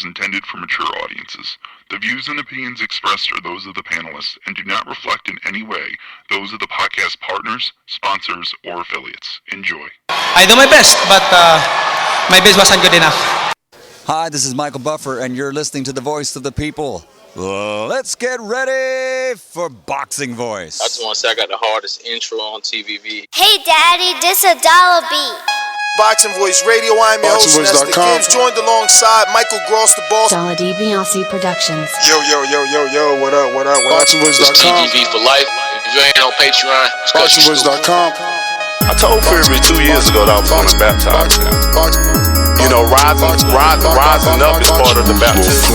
is intended for mature audiences. The views and opinions expressed are those of the panelists and do not reflect in any way those of the podcast partners, sponsors, or affiliates. Enjoy. I do my best, but my best wasn't good enough. Hi, this is Michael Buffer, and you're listening to The Voice of the People. Let's get ready for Boxing Voice. I just want to say I got the hardest intro on TVV. Hey, Daddy, this a dollar beat. Boxing Voice Radio, I'm your host, Nestor Gibbs, joined alongside Michael Gross, the boss. Dollar D Beyonce Productions. Yo, what up? BoxingVoice.com. It's TVV for life. If you ain't on Patreon, BoxingVoice.com. I told Fury 2 years ago that I was going to baptize him. You know, rising up is part of the baptism.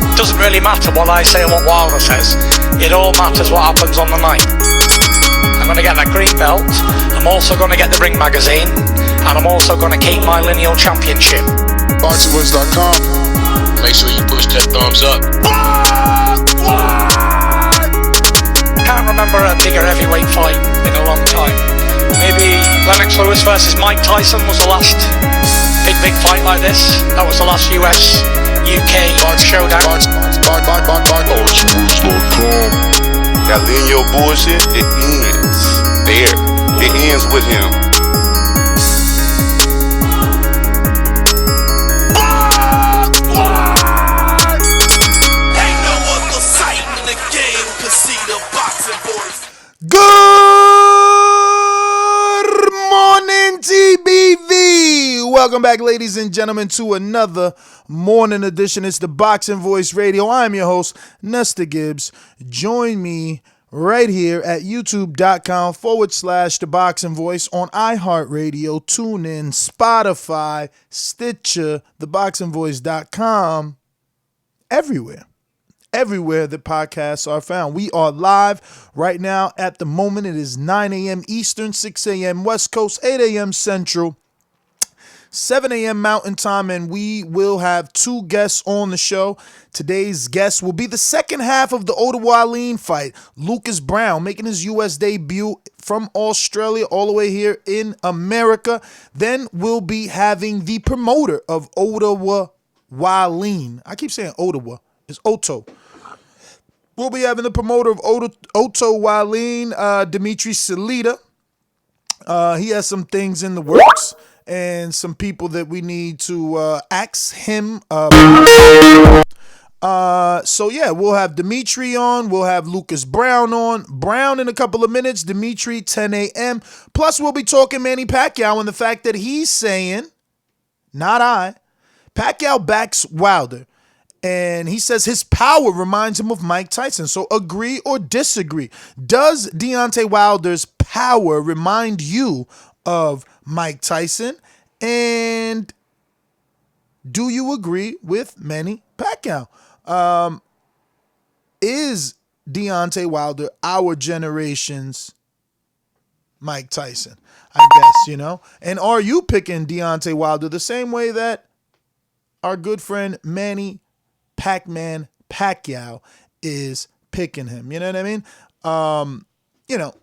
It doesn't really matter what I say and what Wilder says. It all matters what happens on the night. I'm going to get that green belt. I'm also going to get the Ring magazine. And I'm also going to keep my lineal championship. BoxingVoice.com. Make sure you push that thumbs up. Can't remember a bigger heavyweight fight in a long time. Maybe Lennox Lewis versus Mike Tyson was the last big fight like this. That was the last US UK showdown. BoxingVoice.com. That lineal bullshit, it ends there. It ends with him. Good morning, TBV. Welcome back, ladies and gentlemen, to another morning edition. It's the Boxing Voice Radio. I'm your host, Nestor Gibbs. Join me right here at youtube.com/The Boxing Voice, on iHeartRadio, TuneIn, Spotify, Stitcher, theboxingvoice.com, everywhere that podcasts are found. We are live right now. At the moment, it is 9 a.m. Eastern, 6 a.m. West Coast, 8 a.m. Central, 7 a.m. Mountain Time, and we will have two guests on the show. Today's guest will be the second half of the Oda Wallin fight. Lucas Browne making his U.S. debut from Australia all the way here in America. Then we'll be having the promoter of Oda Wallin. I keep saying Ottawa. It's Otto. We'll be having the promoter of Otto Wallin, Dimitri Salita. He has some things in the works and some people that we need to ask him about. So yeah, we'll have Dimitri on. We'll have Lucas Browne on. Browne in a couple of minutes. Dimitri, 10 a.m. Plus, we'll be talking Manny Pacquiao and the fact that he's saying, not I, Pacquiao backs Wilder. And he says his power reminds him of Mike Tyson. So agree or disagree. Does Deontay Wilder's power remind you of Mike Tyson? And do you agree with Manny Pacquiao? Is Deontay Wilder our generation's Mike Tyson? I guess, you know. And are you picking Deontay Wilder the same way that our good friend Manny Pac-Man Pacquiao is picking him? You know what I mean? You know,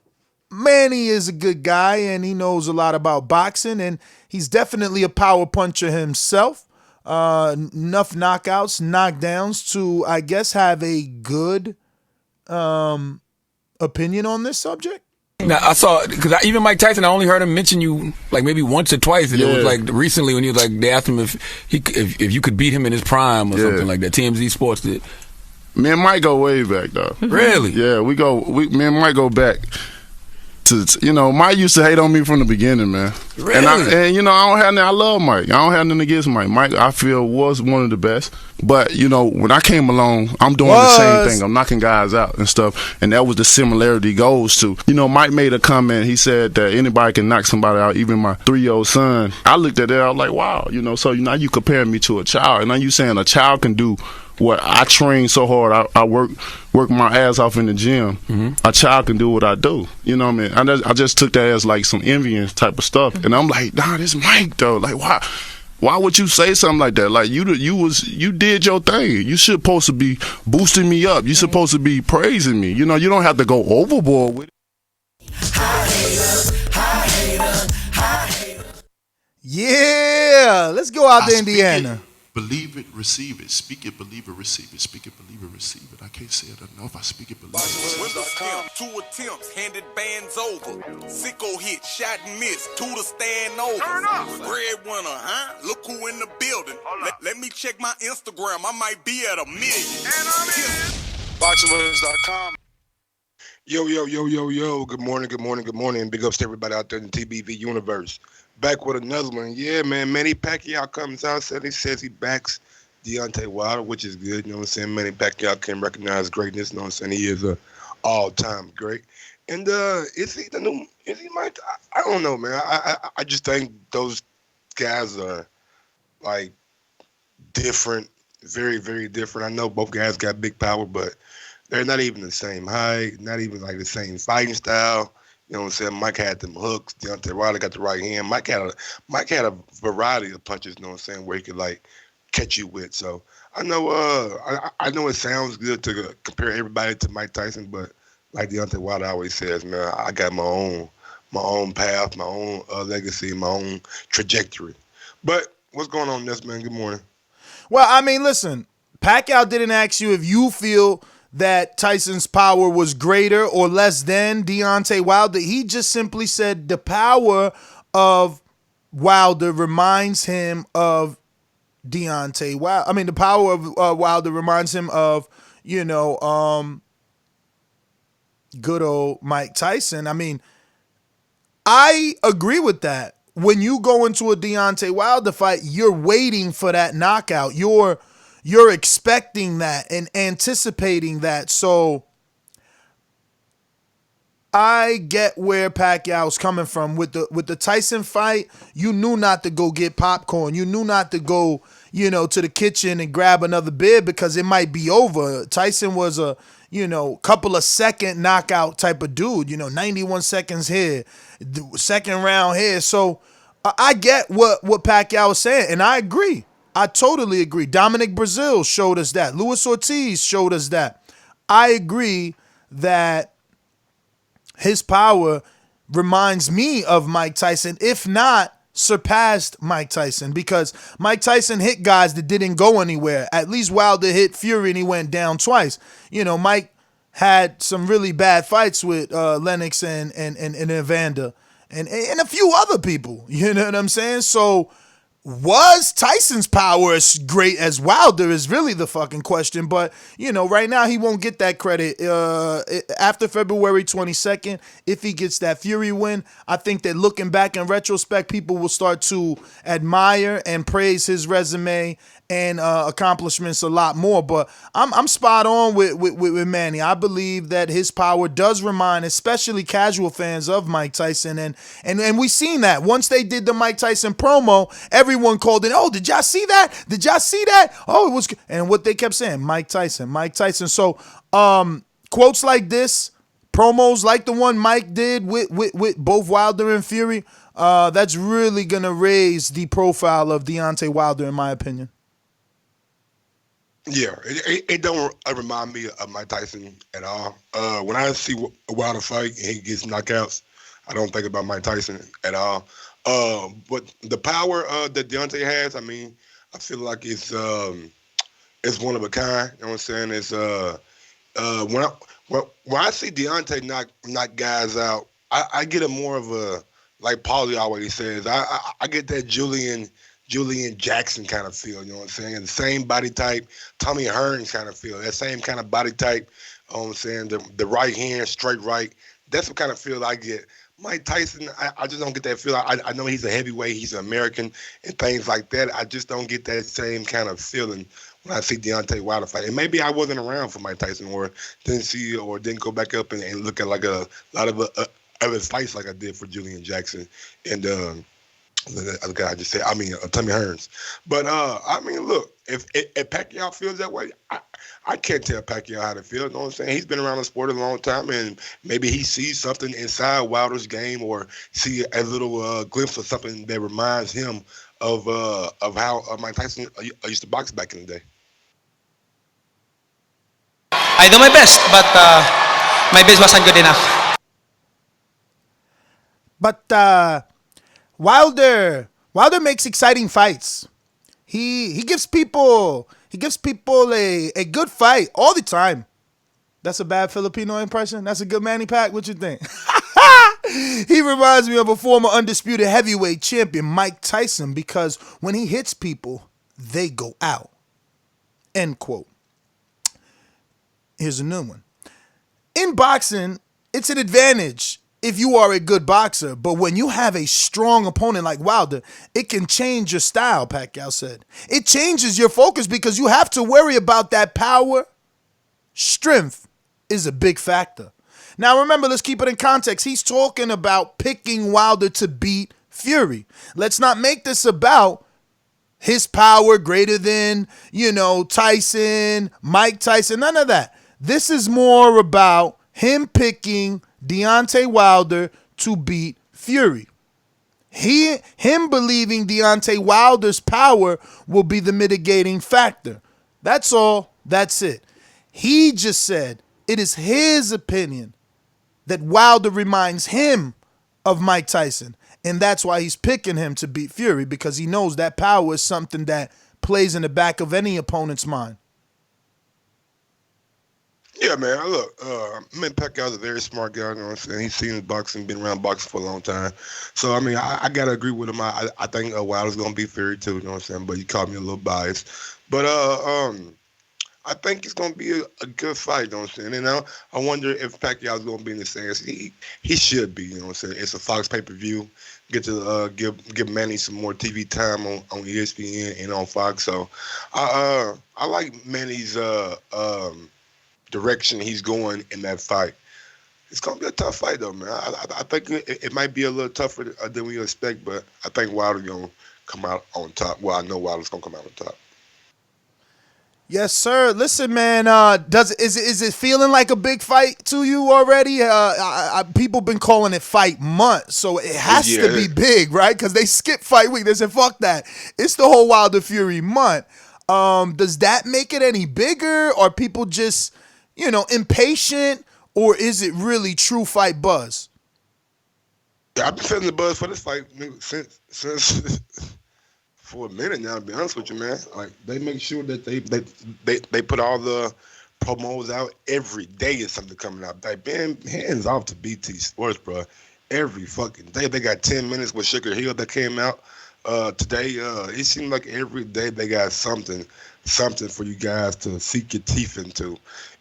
Manny is a good guy and he knows a lot about boxing, and he's definitely a power puncher himself. Enough knockouts, knockdowns to, I guess, have a good opinion on this subject. Now, I saw, because even Mike Tyson, I only heard him mention you like maybe once or twice, and it was like recently when he was like, they asked him if you could beat him in his prime or something like that. TMZ Sports did. Me and Mike go way back though. Really? Yeah, me and Mike go back to, you know, Mike used to hate on me from the beginning, man. Really? And you know, I love Mike. I don't have nothing against Mike. Mike, I feel, was one of the best. But, you know, when I came along, I'm doing the same thing. I'm knocking guys out and stuff. And that was the similarity goes to. You know, Mike made a comment. He said that anybody can knock somebody out, even my 3-year-old son. I looked at that, I was like, wow. You know, so now you comparing me to a child. And now you saying a child can do what I train so hard. I work my ass off in the gym. A child can do what I do. You know what I mean? I just took that as like some envying type of stuff. And I'm like, nah, this Mike though. Like, why would you say something like that? Like, you did your thing. You should supposed to be boosting me up. You supposed to be praising me. You know, you don't have to go overboard with it. Yeah, let's go out to Indiana. Believe it, receive it. Speak it, believe it, receive it. Speak it, believe it, receive it. I can't say it enough. I speak it, believe it. Windows 2 attempts, handed bands over. Sicko hit, shot and missed, two to stand over. Breadwinner, huh? Look who in the building. Let me check my Instagram. I might be at 1 million. BoxingWinners.com. Yo. Good morning. Big ups to everybody out there in the TBV universe. Back with another one. Yeah, man. Manny Pacquiao comes out, says he backs Deontay Wilder, which is good. You know what I'm saying? Manny Pacquiao can recognize greatness. You know what I'm saying? He is a all-time great. And is he Mike? I don't know, man. I just think those guys are, like, different. Very, very different. I know both guys got big power, but they're not even the same height, not even, like, the same fighting style. You know what I'm saying? Mike had them hooks. Deontay Wilder got the right hand. Mike had a variety of punches, you know what I'm saying, where he could, like, catch you with. So I know I know it sounds good to compare everybody to Mike Tyson, but like Deontay Wilder always says, man, I got my own path, my own legacy, my own trajectory. But what's going on next, man? Good morning. Well, I mean, listen, Pacquiao didn't ask you if you feel that Tyson's power was greater or less than Deontay Wilder. He just simply said the power of Wilder reminds him of Deontay Wilder. I mean, the power of Wilder reminds him of, good old Mike Tyson. I mean, I agree with that. When you go into a Deontay Wilder fight, you're waiting for that knockout. You're expecting that and anticipating that. So I get where Pacquiao's coming from. With the Tyson fight, you knew not to go get popcorn. You knew not to go, to the kitchen and grab another beer because it might be over. Tyson was a, couple of second knockout type of dude, 91 seconds here, second round here. So I get what Pacquiao was saying, and I agree. I totally agree. Dominic Brazil showed us that. Luis Ortiz showed us that. I agree that his power reminds me of Mike Tyson, if not surpassed Mike Tyson, because Mike Tyson hit guys that didn't go anywhere. At least Wilder hit Fury and he went down twice. Mike had some really bad fights with Lennox and Evander and a few other people. You know what I'm saying? So was Tyson's power as great as Wilder is really the fucking question. But, right now he won't get that credit. After February 22nd, if he gets that Fury win, I think that looking back in retrospect, people will start to admire and praise his resume and accomplishments a lot more. But I'm spot on with Manny. I believe that his power does remind, especially casual fans, of Mike Tyson. And we seen that. Once they did the Mike Tyson promo, everyone called in, oh, did y'all see that? Did y'all see that? Oh, it was good. And what they kept saying, Mike Tyson. So quotes like this, promos like the one Mike did with both Wilder and Fury, that's really going to raise the profile of Deontay Wilder, in my opinion. Yeah, it don't remind me of Mike Tyson at all. When I see a Wilder fight and he gets knockouts, I don't think about Mike Tyson at all. But the power that Deontay has, I mean, I feel like it's one of a kind. You know what I'm saying? It's when I see Deontay knock guys out, I get a more of a, like Paulie always says, I get that Julian Jackson kind of feel, you know what I'm saying? The same body type, Tommy Hearns kind of feel, that same kind of body type, you know what I'm saying? The right hand, straight right. That's what kind of feel I get. Mike Tyson, I just don't get that feel. I know he's a heavyweight, he's an American, and things like that. I just don't get that same kind of feeling when I see Deontay Wilder fight. And maybe I wasn't around for Mike Tyson or didn't see or didn't go back up and look at like a lot of his fights like I did for Julian Jackson and the other guy I just said, Tommy Hearns. But, look, if Pacquiao feels that way, I can't tell Pacquiao how to feel. You know what I'm saying? He's been around the sport a long time, and maybe he sees something inside Wilder's game or see a little glimpse of something that reminds him of how Mike Tyson used to box back in the day. I do my best, but my best wasn't good enough. But Wilder makes exciting fights. He gives people a good fight all the time. That's a bad Filipino impression. That's a good Manny Pac. What you think? He reminds me of a former undisputed heavyweight champion, Mike Tyson, because when he hits people, they go out. End quote. Here's a new one. In boxing, it's an advantage if you are a good boxer, but when you have a strong opponent like Wilder, it can change your style, Pacquiao said. It changes your focus because you have to worry about that power. Strength is a big factor. Now remember, let's keep it in context. He's talking about picking Wilder to beat Fury. Let's not make this about his power greater than, Tyson, Mike Tyson, none of that. This is more about him picking Deontay Wilder to beat Fury. Him believing Deontay Wilder's power will be the mitigating factor. That's all. That's it. He just said it is his opinion that Wilder reminds him of Mike Tyson. And that's why he's picking him to beat Fury, because he knows that power is something that plays in the back of any opponent's mind. Yeah, man. Look, Pacquiao's a very smart guy. You know what I'm saying? He's seen boxing, been around boxing for a long time. So, I got to agree with him. I think Wilder's going to be Fury, too. You know what I'm saying? But you caught me a little biased. But I think it's going to be a good fight. You know what I'm saying? And I wonder if Pacquiao's going to be in the stands. He should be. You know what I'm saying? It's a Fox pay-per-view. Get to give Manny some more TV time on ESPN and on Fox. So I like Manny's direction he's going in that fight. It's going to be a tough fight, though, man. I think it might be a little tougher than we expect, but I think Wilder's going to come out on top. Well, I know Wilder's going to come out on top. Yes, sir. Listen, man, is it feeling like a big fight to you already? People been calling it fight month, so it has to be big, right? Because they skip fight week. They said, fuck that. It's the whole Wilder Fury month. Does that make it any bigger? Or people just, impatient? Or is it really true fight buzz? Yeah, I've been feeling the buzz for this fight since for a minute now, to be honest with you, man. Like, they make sure that they put all the promos out every day. Is something coming out. Like, man, hands off to BT Sports, bro. Every fucking day. They got 10 minutes with Sugar Hill that came out today. It seemed like every day they got something for you guys to sink your teeth into.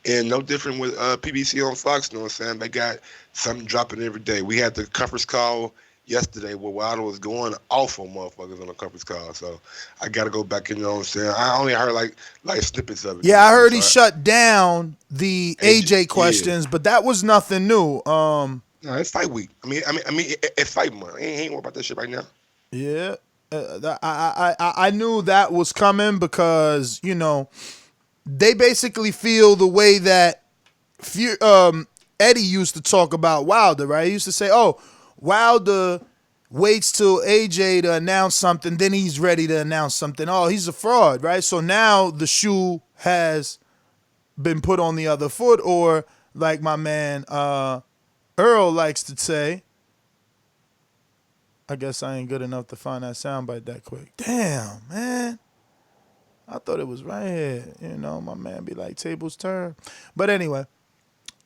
And no different with PBC on Fox, you know what I'm saying? They got something dropping every day. We had the conference call yesterday where Wilder was going off on motherfuckers on the conference call. So I got to go back in, you know what I'm saying? I only heard like snippets of it. Yeah, I heard he shut down the AJ questions, but that was nothing new. No, it's fight week. I mean, it's fight month. I ain't worried about that shit right now. Yeah. I knew that was coming because, they basically feel the way that Eddie used to talk about Wilder, right? He used to say, oh, Wilder waits till AJ to announce something, then he's ready to announce something. Oh, he's a fraud, right? So now the shoe has been put on the other foot, or like my man Earl likes to say, I guess I ain't good enough to find that soundbite that quick. Damn, man. I thought it was right here. My man be like, tables turn. But anyway,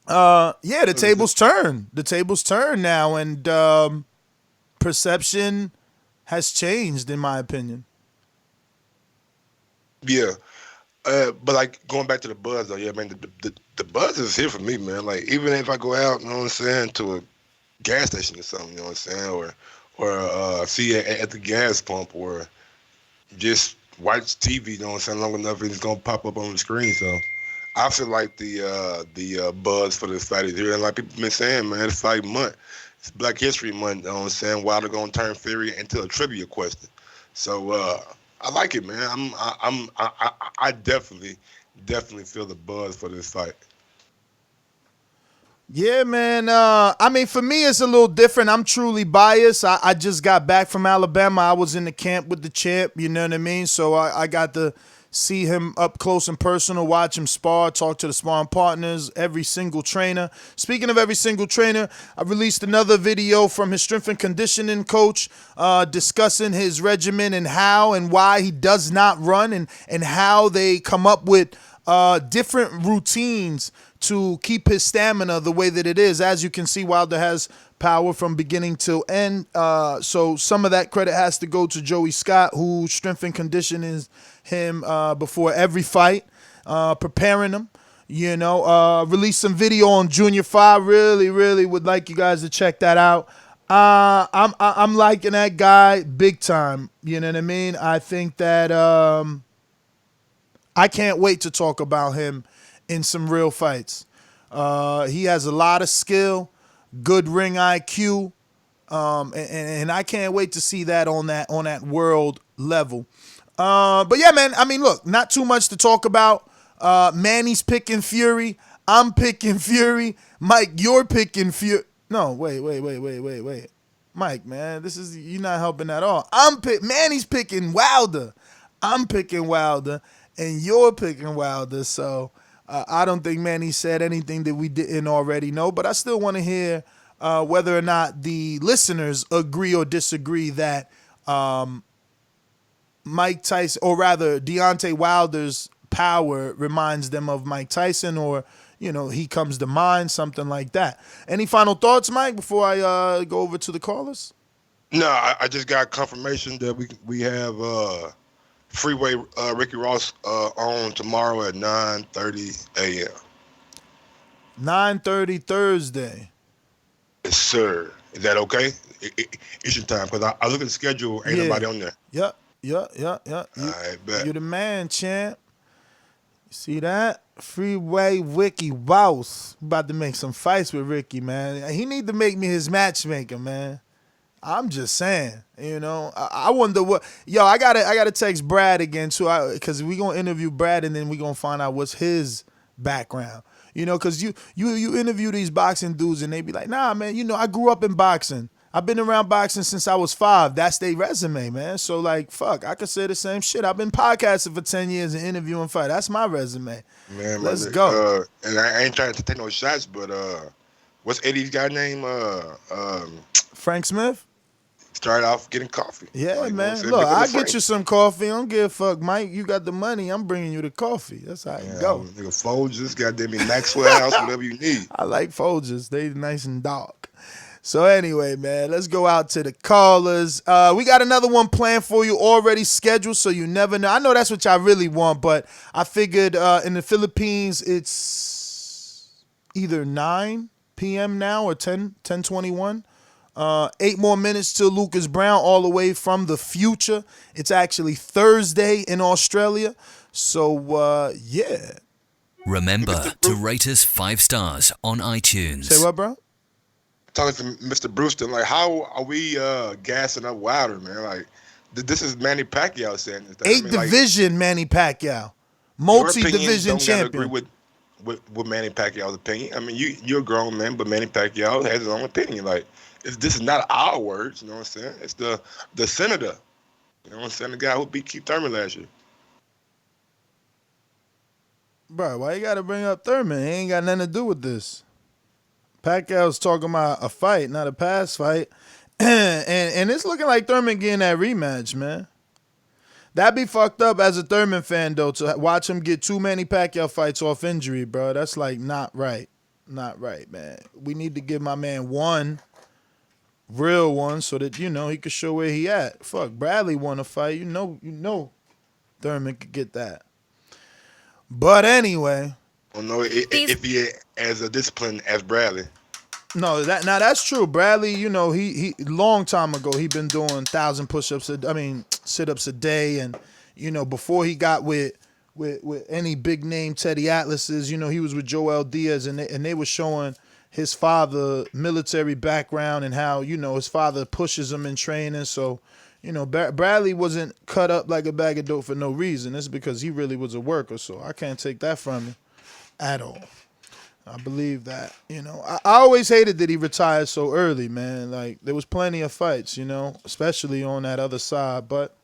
the tables turn. The tables turn now, and perception has changed, in my opinion. Yeah. But like going back to the buzz though, yeah, man, the buzz is here for me, man. Like, even if I go out, you know what I'm saying, to a gas station or something, you know what I'm saying, or see at the gas pump, or just watch TV, you know what I'm saying, long enough, and it's gonna pop up on the screen. So I feel like the buzz for this fight is here. And like people been saying, man, it's fight month. It's Black History Month, you know what I'm saying? Wilder gonna turn Fury into a trivia question. So I like it, man. I definitely feel the buzz for this fight. Yeah, man. For me, it's a little different. I'm truly biased. I just got back from Alabama. I was in the camp with the champ, you know what I mean? So I got to see him up close and personal, watch him spar, talk to the sparring partners, every single trainer. Speaking of every single trainer, I released another video from his strength and conditioning coach discussing his regimen and how and why he does not run and how they come up with different routines to keep his stamina the way that it is. As you can see, Wilder has power from beginning to end. So some of that credit has to go to Joey Scott, who strength and conditioning him before every fight, preparing him. Release some video on Junior 5. Really would like you guys to check that out. I'm liking that guy big time. You know what I mean? I think that I can't wait to talk about him in some real fights. He has a lot of skill, good ring IQ, and I can't wait to see that on that world level. But yeah, man, I mean, look, not too much to talk about. Manny's picking Fury. I'm picking Fury. Mike, you're picking Fury. No, wait. Mike, man, you're not helping at all. Manny's picking Wilder. I'm picking Wilder, and you're picking Wilder. So I don't think Manny said anything that we didn't already know, but I still want to hear whether or not the listeners agree or disagree that Mike Tyson, or rather Deontay Wilder's power reminds them of Mike Tyson, or he comes to mind, something like that. Any final thoughts, Mike, before I go over to the callers? No, I just got confirmation that we have Freeway Ricky Ross on tomorrow at 9:30 a.m. 9:30 Thursday. Yes, sir. Is that okay? It's your time, because I look at the schedule. Ain't nobody on there. Yep. All right, bet. You're the man, champ. You see that? Freeway Ricky Ross. About to make some fights with Ricky, man. He need to make me his matchmaker, man. I'm just saying, I wonder what. Yo, I gotta text Brad again too, because we gonna interview Brad and then we gonna find out what's his background. Because you interview these boxing dudes and they be like, nah, man. I grew up in boxing. I've been around boxing since I was 5. That's their resume, man. So like, fuck, I could say the same shit. I've been podcasting for 10 years and interviewing fight. That's my resume. Man, let's go. And I ain't trying to take no shots, but what's Eddie's guy name? Frank Smith. Started off getting coffee. Yeah, like, man. Look, I'll get you some coffee. I don't give a fuck, Mike. You got the money. I'm bringing you the coffee. That's how it go. Nigga, Folgers, goddamn me, Maxwell House, whatever you need. I like Folgers. They nice and dark. So anyway, man, let's go out to the callers. We got another one planned for you already scheduled, so you never know. I know that's what y'all really want, but I figured in the Philippines it's either 9 p.m. now or 10:21. 8 more minutes till Lucas Brown, all the way from the future. It's actually Thursday in Australia. So, yeah. Remember to rate us 5 stars on iTunes. Say what, bro? Talking to Mr. Brewster, like, how are we gassing up Wilder, man? Like, this is Manny Pacquiao saying this. 8 division Manny Pacquiao. Multi-division champion. Agree with Manny Pacquiao's opinion. I mean, you're a grown man, but Manny Pacquiao has his own opinion. Like, this is not our words, you know what I'm saying? It's the senator, you know what I'm saying? The guy who beat Keith Thurman last year. Bro, why you got to bring up Thurman? He ain't got nothing to do with this. Pacquiao's talking about a fight, not a past fight. and it's looking like Thurman getting that rematch, man. That'd be fucked up as a Thurman fan, though, to watch him get too many Pacquiao fights off injury, bro. That's, like, not right. Not right, man. We need to give my man one real one so that, he could show where he at. Fuck, Bradley won a fight. You know Thurman could get that. But anyway. Well, no, if he as a discipline as Bradley. No, that's true. Bradley, he long time ago he been doing 1,000 push-ups. Sit-ups a day, and before he got with any big name Teddy Atlases, he was with Joel Diaz, and they were showing his father military background and how his father pushes him in training. So Bradley wasn't cut up like a bag of dope for no reason. It's because he really was a worker. So I can't take that from him at all. I believe that, I always hated that he retired so early, man. Like, there was plenty of fights, especially on that other side. But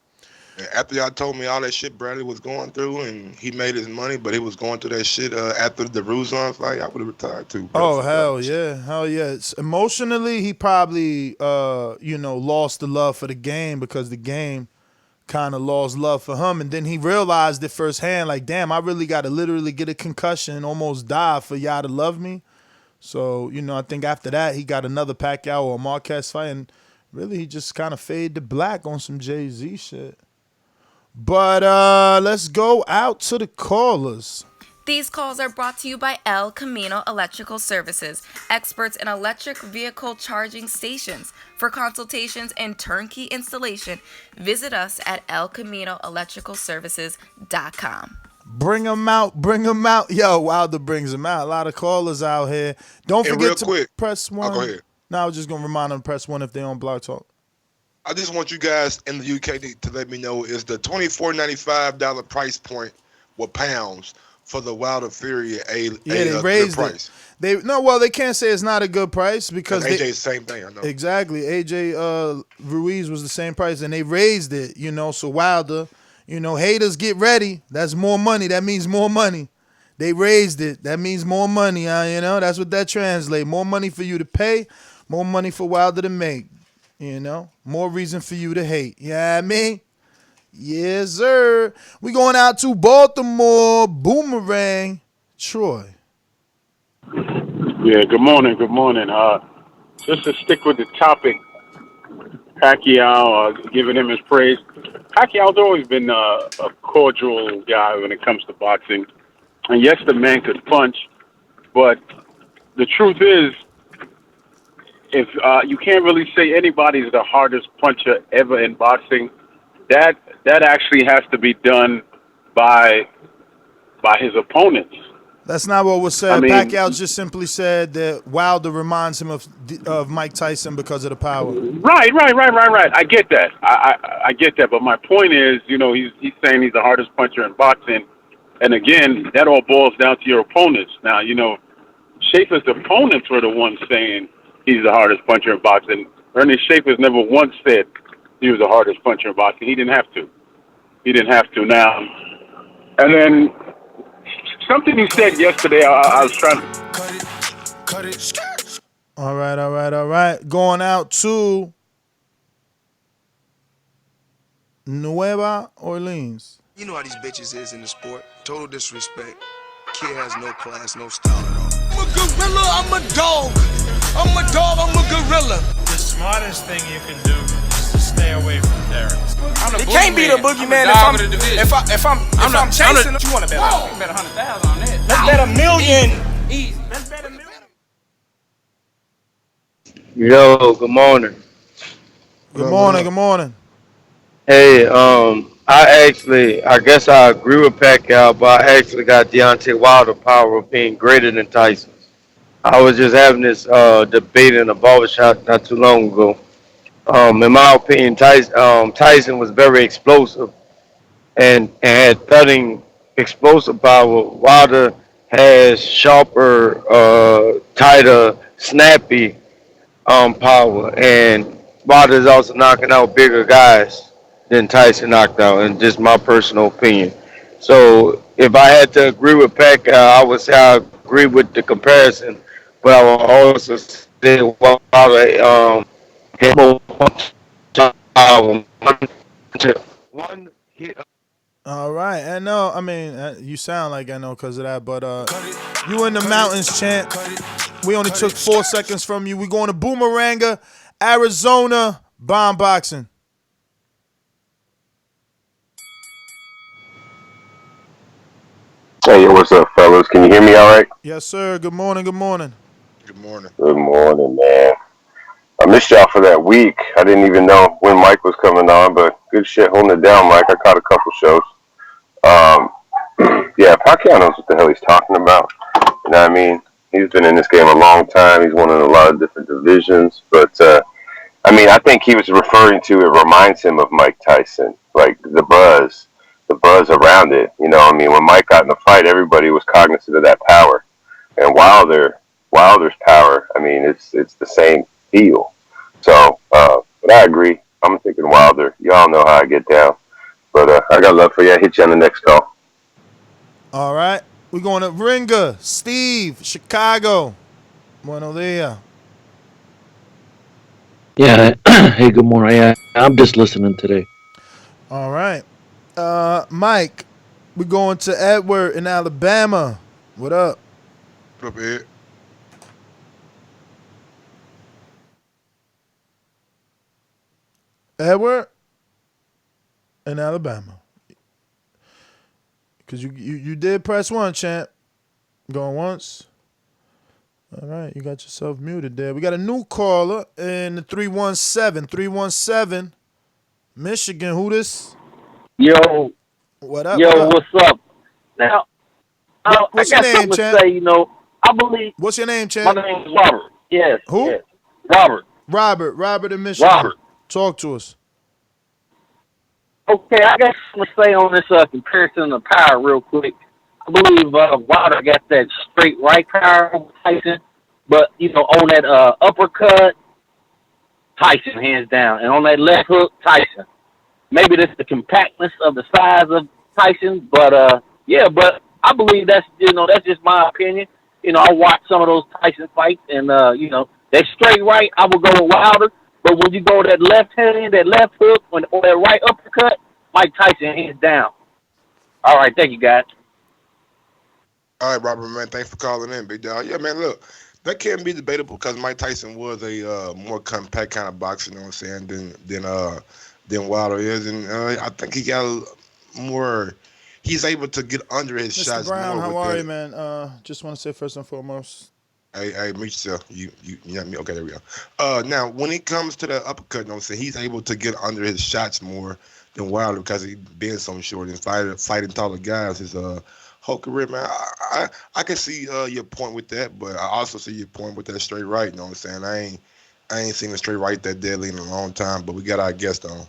And after y'all told me all that shit Bradley was going through, and he made his money, but he was going through that shit after the Ruslan fight, I would have retired too. Bro. Oh hell yeah! Emotionally, he probably lost the love for the game because the game kind of lost love for him, and then he realized it firsthand. Like, damn, I really got to literally get a concussion, almost die for y'all to love me. So I think after that he got another Pacquiao or Marquez fight, and really he just kind of faded to black on some Jay-Z shit. But let's go out to the callers. These calls are brought to you by El Camino Electrical Services, experts in electric vehicle charging stations. For consultations and turnkey installation, visit us at elcaminoelectricalservices.com. Bring them out. Yo, Wilder brings them out. A lot of callers out here. Don't forget to press 1. Go ahead. No, I was just going to remind them to press 1 if they're on Blog Talk. I just want you guys in the UK to let me know, is the $24.95 price point with pounds for the Wilder Fury they raised price? They can't say it's not a good price because AJ's same thing, I know. Exactly. AJ Ruiz was the same price, and they raised it, so Wilder, haters get ready. That's more money. That means more money. They raised it. That means more money, that's what that translates. More money for you to pay, more money for Wilder to make. More reason for you to hate. Yeah, I mean, yes, sir. We going out to Baltimore. Boomerang, Troy. Yeah. Good morning. Just to stick with the topic, Pacquiao, giving him his praise. Pacquiao's always been a cordial guy when it comes to boxing, and yes, the man could punch, but the truth is, if you can't really say anybody's the hardest puncher ever in boxing, that actually has to be done by his opponents. That's not what was said. Pacquiao just simply said that Wilder reminds him of Mike Tyson because of the power. Right. I get that. I get that. But my point is, he's saying he's the hardest puncher in boxing, and again, that all boils down to your opponents. Now, Schaefer's opponents were the ones saying he's the hardest puncher in boxing. Ernie Schaefer's never once said he was the hardest puncher in boxing. He didn't have to. Now. And then something he said yesterday, I was trying to... Cut it. All right. Going out to Nueva Orleans. You know how these bitches is in the sport. Total disrespect. Kid has no class, no style at all. I'm a gorilla, I'm a dog. I'm a dog, I'm a gorilla. The smartest thing you can do is to stay away from Terrence. It can't be the boogeyman if I'm chasing. You want to bet? You can bet 100,000 on that. Let's bet $1 million. Easy. Let's bet $1 million. Yo, good morning. Good morning. Hey, I guess I agree with Pacquiao, but I actually got Deontay Wilder power of being greater than Tyson. I was just having this debate in a barbershop not too long ago. In my opinion, Tyson was very explosive and had thudding explosive power. Wilder has sharper, tighter, snappy power, and Wilder's also knocking out bigger guys than Tyson knocked out, in just my personal opinion. So if I had to agree with Pacquiao, I would say I agree with the comparison, but I would also say Wilder hit more one hit. All right, I know. I mean, you sound like I know because of that, but you in the mountains, champ. We only took 4 seconds from you. We going to Boomeranga, Arizona, Bomb Boxing. Hey, what's up, fellas? Can you hear me all right? Yes, sir. Good morning. Good morning. Good morning, man. I missed y'all for that week. I didn't even know when Mike was coming on, but good shit holding it down, Mike. I caught a couple shows. Yeah, Pacquiao knows what the hell he's talking about. You know what I mean? He's been in this game a long time. He's won in a lot of different divisions. But, I think he was referring to, it reminds him of Mike Tyson, like the buzz around it. You know what I mean? When Mike got in the fight, everybody was cognizant of that power. And Wilder's power, it's the same feel. So, but I agree. I'm thinking Wilder. Y'all know how I get down. But I got love for you. I'll hit you on the next call. All right. We're going to Ringa, Steve, Chicago. Bueno dia. Yeah. Hey, good morning. Yeah, I'm just listening today. All right. Mike, we're going to Edward in Alabama. What up? What up, Ed? Edward in Alabama. Because you did press 1, champ. Going once. All right, you got yourself muted there. We got a new caller in the 317. 317, Michigan. Who this? Yo. What up? Yo, what up? What's up? Now, What's I got your name, something champ? to say, I believe. What's your name, champ? My name is Robert. Yes. Who? Yes. Robert. Robert in Michigan. Robert. Talk to us. Okay, I got something to say on this comparison of power real quick. I believe Wilder got that straight right power over Tyson, but, on that uppercut, Tyson, hands down. And on that left hook, Tyson. Maybe that's the compactness of the size of Tyson, but, but I believe that's just my opinion. I watched some of those Tyson fights, and, that straight right, I would go with Wilder. But when you go that left hand, that left hook, or that right uppercut, Mike Tyson, hands down. All right, thank you, guys. All right, Robert, man, thanks for calling in, big dog. Yeah, man, look, that can't be debatable because Mike Tyson was a more compact kind of boxer, you know what I'm saying, than Wilder is. And I think he got more, he's able to get under his Mr. shots Brown, more. how are you, man? Just want to say first and foremost. Hey, meet yourself. You got me. Okay, there we go. Now, when it comes to the uppercut, you know what I'm saying, he's able to get under his shots more than Wilder because he been so short and fighting taller guys. His whole career, man. I can see your point with that, but I also see your point with that straight right. You know what I'm saying? I ain't seen a straight right that deadly in a long time, but we got our guest on.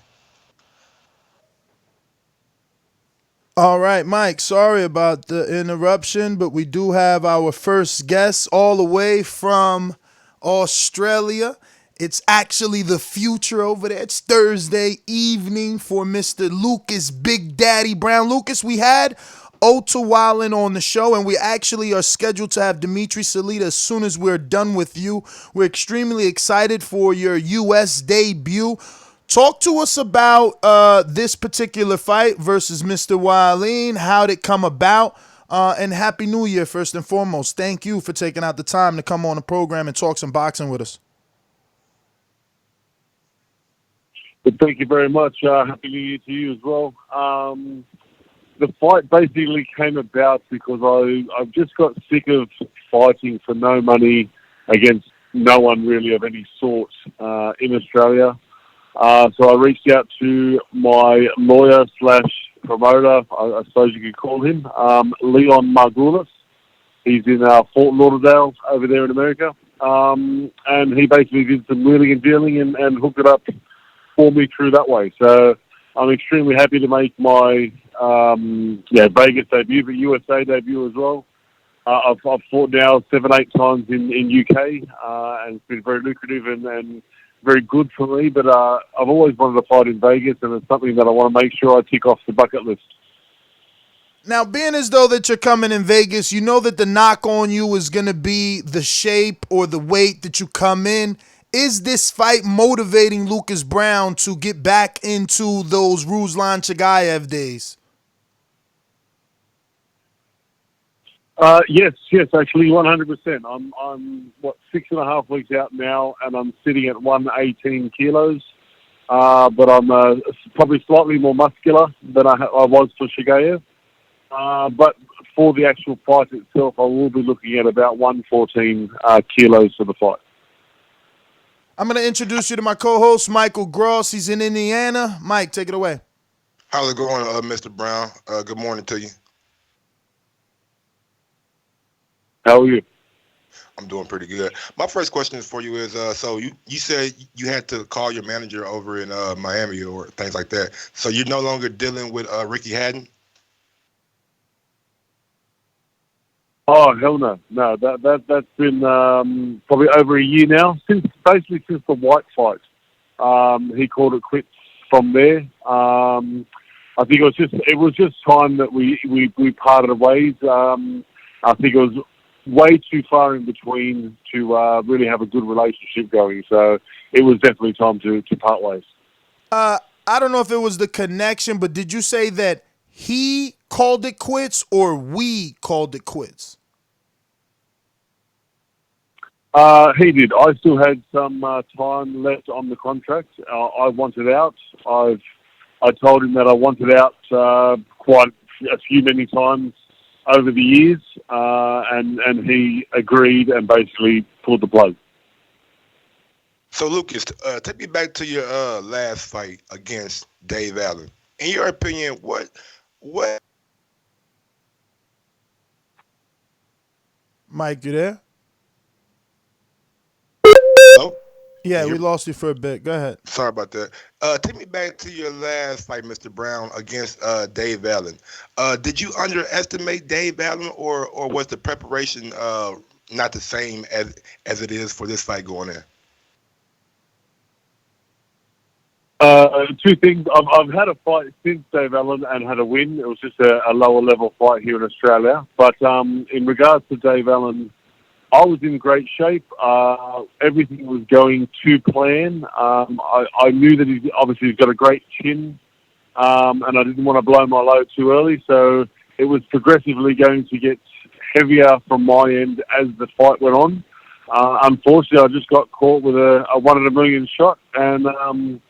All right, Mike, sorry about the interruption, but we do have our first guest all the way from Australia. It's actually the future over there. It's Thursday evening for Mr. Lucas Big Daddy Brown. Lucas, we had Ota Wallin on the show, and we actually are scheduled to have Dimitri Salita as soon as we're done with you. We're extremely excited for your U.S. debut. Talk to us about this particular fight versus Mr. Wallin. How'd it come about? And Happy New Year, first and foremost. Thank you for taking out the time to come on the program and talk some boxing with us. Thank you very much. Happy New Year to you as well. The fight basically came about because I've just got sick of fighting for no money against no one really of any sort in Australia. So I reached out to my lawyer / promoter, I suppose you could call him, Leon Margulis. He's in Fort Lauderdale over there in America. And he basically did some wheeling and dealing and hooked it up for me through that way. So I'm extremely happy to make my Vegas debut, but USA debut as well. I've fought now 7-8 times in UK, and it's been very lucrative and very good for me, but I've always wanted to fight in Vegas, and it's something that I want to make sure I tick off the bucket list. Now, being as though that you're coming in Vegas, you know that the knock on you is going to be the shape or the weight that you come in. Is this fight motivating Lucas Brown to get back into those Ruslan Chagayev days? Yes, actually, 100%. I'm 6.5 weeks out now, and I'm sitting at 118 kilos. But I'm probably slightly more muscular than I was for Chagayev. But for the actual fight itself, I will be looking at about 114 kilos for the fight. I'm going to introduce you to my co-host, Michael Gross. He's in Indiana. Mike, take it away. How's it going, Mr. Brown? Good morning to you. How are you? I'm doing pretty good. My first question for you is, so you said you had to call your manager over in Miami or things like that. So you're no longer dealing with Ricky Hatton? Oh, hell no. No, that's been probably over a year now, since the White fight. He called it quits from there. I think it was just time that we parted ways. I think it was way too far in between to really have a good relationship going. So it was definitely time to part ways. I don't know if it was the connection, but did you say that he called it quits or we called it quits? He did. I still had some time left on the contract. I wanted out. I told him that I wanted out quite many times over the years, and he agreed and basically pulled the plug. So, Lucas, take me back to your last fight against Dave Allen. In your opinion, what? Mike, you there? Hello? Yeah, we lost you for a bit. Go ahead. Sorry about that. Take me back to your last fight, Mr. Brown, against Dave Allen. Did you underestimate Dave Allen, or was the preparation not the same as it is for this fight going in? Two things. I've had a fight since Dave Allen and had a win. It was just a lower level fight here in Australia. But in regards to Dave Allen, I was in great shape. Everything was going to plan. I knew that he's got a great chin, and I didn't want to blow my load too early. So it was progressively going to get heavier from my end as the fight went on. Unfortunately, I just got caught with a 1 in a million shot, and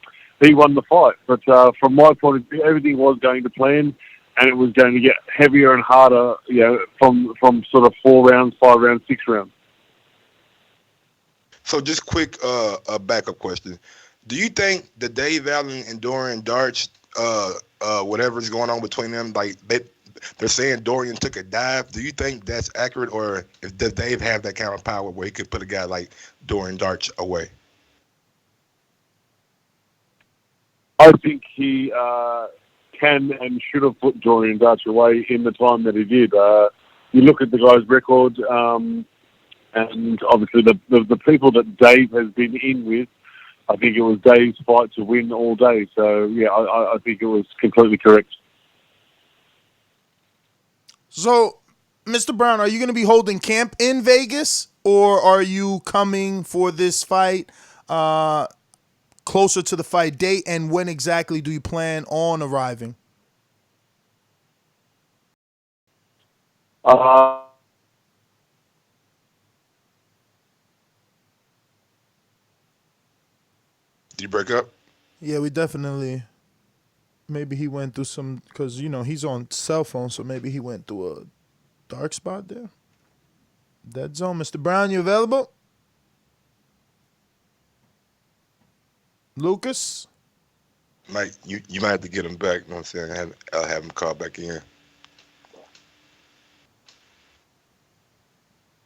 he won the fight. But from my point of view, everything was going to plan, and it was going to get heavier and harder, from sort of 4 rounds, 5 rounds, 6 rounds. So just quick backup question. Do you think the Dave Allen and Dorian Darch, whatever's going on between them, like they're saying Dorian took a dive, do you think that's accurate, or does Dave have that kind of power where he could put a guy like Dorian Darch away? I think he can and should have put Dorian Darch away in the time that he did. You look at the guy's record, and obviously the people that Dave has been in with, I think it was Dave's fight to win all day. So, yeah, I think it was completely correct. So, Mr. Brown, are you going to be holding camp in Vegas, or are you coming for this fight closer to the fight date, and when exactly do you plan on arriving? Did you break up? Yeah, we definitely. Maybe he went through some, because he's on cell phone, so maybe he went through a dark spot there. Dead zone. Mr. Brown, you available? Lucas? Mike, you might have to get him back. You know what I'm saying? I'll have him call back in.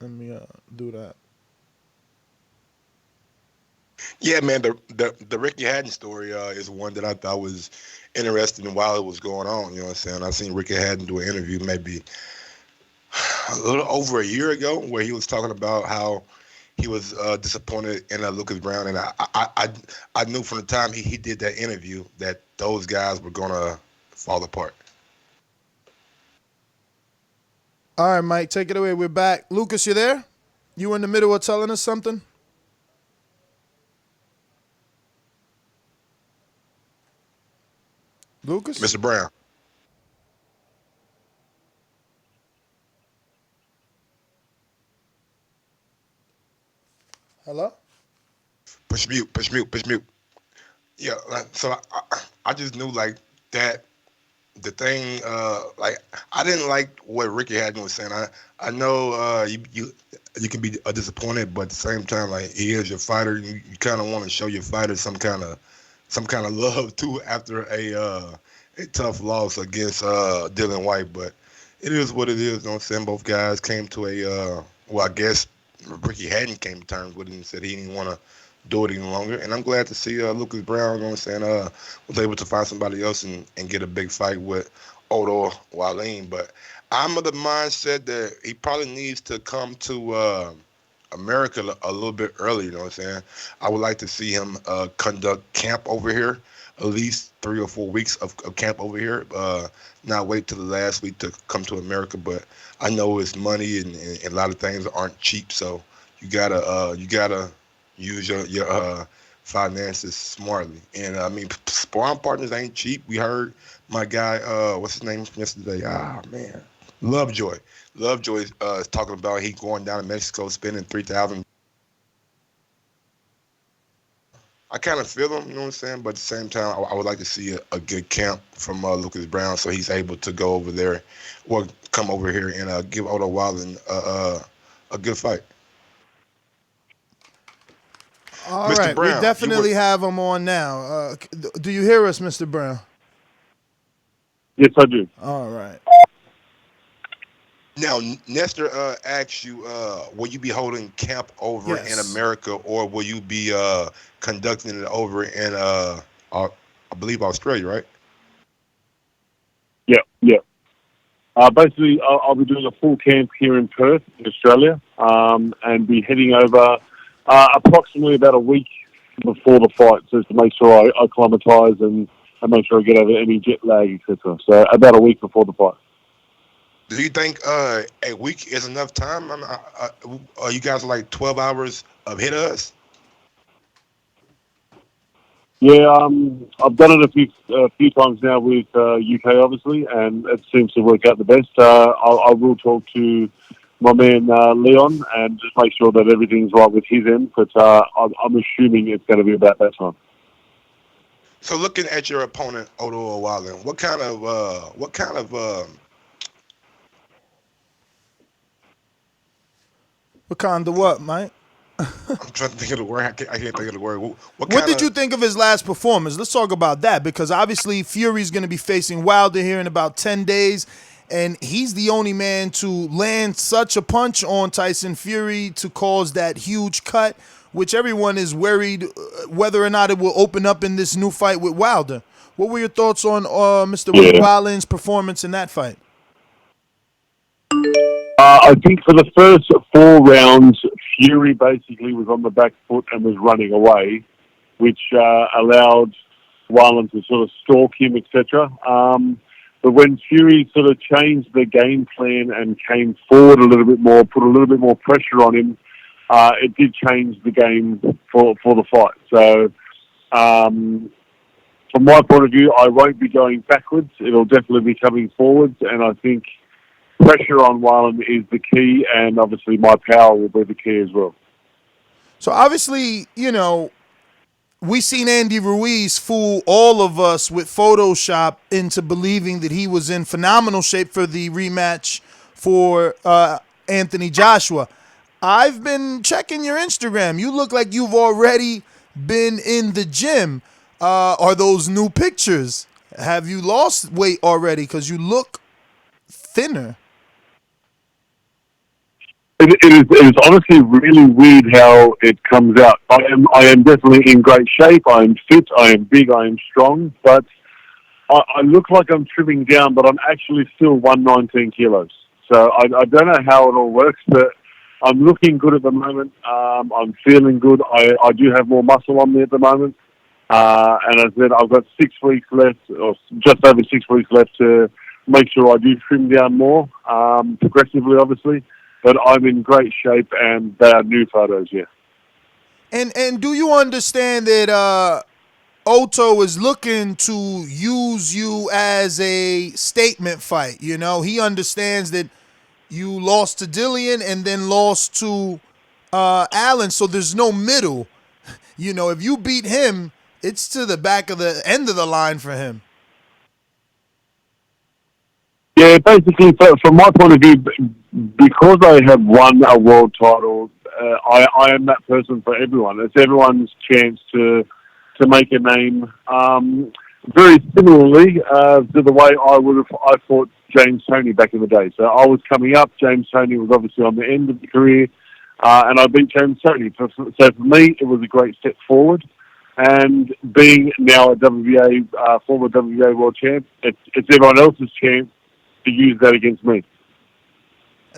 Let me do that. Yeah, man, the Ricky Hatton story is one that I thought was interesting while it was going on. You know what I'm saying? I seen Ricky Hatton do an interview maybe a little over a year ago where he was talking about how he was disappointed in Lucas Brown, and I knew from the time he did that interview that those guys were gonna fall apart. All right, Mike, take it away. We're back. Lucas, you there? You were in the middle of telling us something? Lucas? Mr. Brown. Hello? Push mute. Yeah, so I just knew like that the thing, like I didn't like what Ricky Hatton was saying. I know you can be disappointed, but at the same time, like he is your fighter, and you kind of want to show your fighter some kind of love too after a tough loss against Dylan White. But it is what it is. You know what I'm saying? Both guys came to a I guess Ricky Hatton came to terms with it and said he didn't want to do it any longer. And I'm glad to see Lucas Brown, you know what I'm saying, was able to find somebody else and get a big fight with Odo Wallin. But I'm of the mindset that he probably needs to come to America a little bit earlier, you know what I'm saying? I would like to see him conduct camp over here at least 3 or 4 weeks of camp over here. Not wait till the last week to come to America. But I know it's money and a lot of things aren't cheap. So you gotta use your finances smartly. And I mean, sparring partners ain't cheap. We heard my guy, what's his name from yesterday? Ah, man, Lovejoy is talking about he going down to Mexico spending $3,000. I kind of feel him, you know what I'm saying? But at the same time, I would like to see a good camp from Lucas Brown, so he's able to go over there or come over here and give Otto Wallin a good fight. All Mr. right, Brown, we definitely have him on now. Do you hear us, Mr. Brown? Yes, I do. All right. Now, Nestor asked you, will you be holding camp over in America, or will you be conducting it over in, I believe, Australia, right? Yeah. Basically, I'll be doing a full camp here in Perth, in Australia, and be heading over approximately about a week before the fight, so to make sure I acclimatise and make sure I get over any jet lag, etc. So about a week before the fight. Do you think a week is enough time? Are you guys like 12 hours ahead of us? Yeah, I've done it a few times now with UK, obviously, and it seems to work out the best. I will talk to my man Leon and just make sure that everything's right with his end, but I'm assuming it's going to be about that time. So, looking at your opponent, Otto Wallin, what kind of what, Mike? I'm trying to think of the word. I can't think of the word. What did you think of his last performance? Let's talk about that, because obviously Fury's going to be facing Wilder here in about 10 days, and he's the only man to land such a punch on Tyson Fury to cause that huge cut, which everyone is worried whether or not it will open up in this new fight with Wilder. What were your thoughts on Mr. Wallin's performance in that fight? I think for the first 4 rounds, Fury basically was on the back foot and was running away, which allowed Wallin to sort of stalk him, etc. But when Fury sort of changed the game plan and came forward a little bit more, put a little bit more pressure on him, it did change the game for the fight. So from my point of view, I won't be going backwards. It'll definitely be coming forwards, and I think pressure on Wallin is the key, and obviously my power will be the key as well. So obviously, we seen Andy Ruiz fool all of us with Photoshop into believing that he was in phenomenal shape for the rematch for Anthony Joshua. I've been checking your Instagram. You look like you've already been in the gym. Are those new pictures? Have you lost weight already? Because you look thinner. It is honestly really weird how it comes out. I am definitely in great shape. I am fit. I am big. I am strong. But I look like I'm trimming down, but I'm actually still 119 kilos. So I don't know how it all works, but I'm looking good at the moment. I'm feeling good. I do have more muscle on me at the moment. And as I said, I've got 6 weeks left, or just over 6 weeks left to make sure I do trim down more, progressively, obviously. But I'm in great shape, and they are new photos, yeah. And do you understand that Otto is looking to use you as a statement fight? He understands that you lost to Dillian and then lost to Allen, so there's no middle. If you beat him, it's to the back of the end of the line for him. Yeah, basically, from my point of view, because I have won a world title, I am that person for everyone. It's everyone's chance to make a name. Very similarly to the way I fought James Toney back in the day. So I was coming up. James Toney was obviously on the end of the career, and I beat James Toney. So for me, it was a great step forward. And being now a former WBA world champ, it's everyone else's chance to use that against me.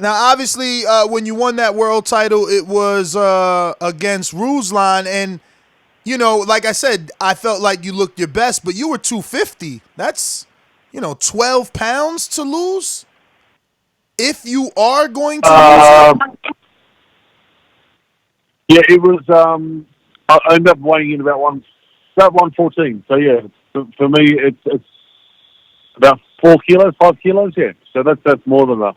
Now, obviously, when you won that world title, it was against Ruslan, and you know, like I said, I felt like you looked your best, but you were 250. That's, 12 pounds to lose. If you are going to lose it. Yeah, it was. I ended up weighing in about 114. So yeah, for me, it's about 4 kilos, 5 kilos. Yeah, so that's more than enough.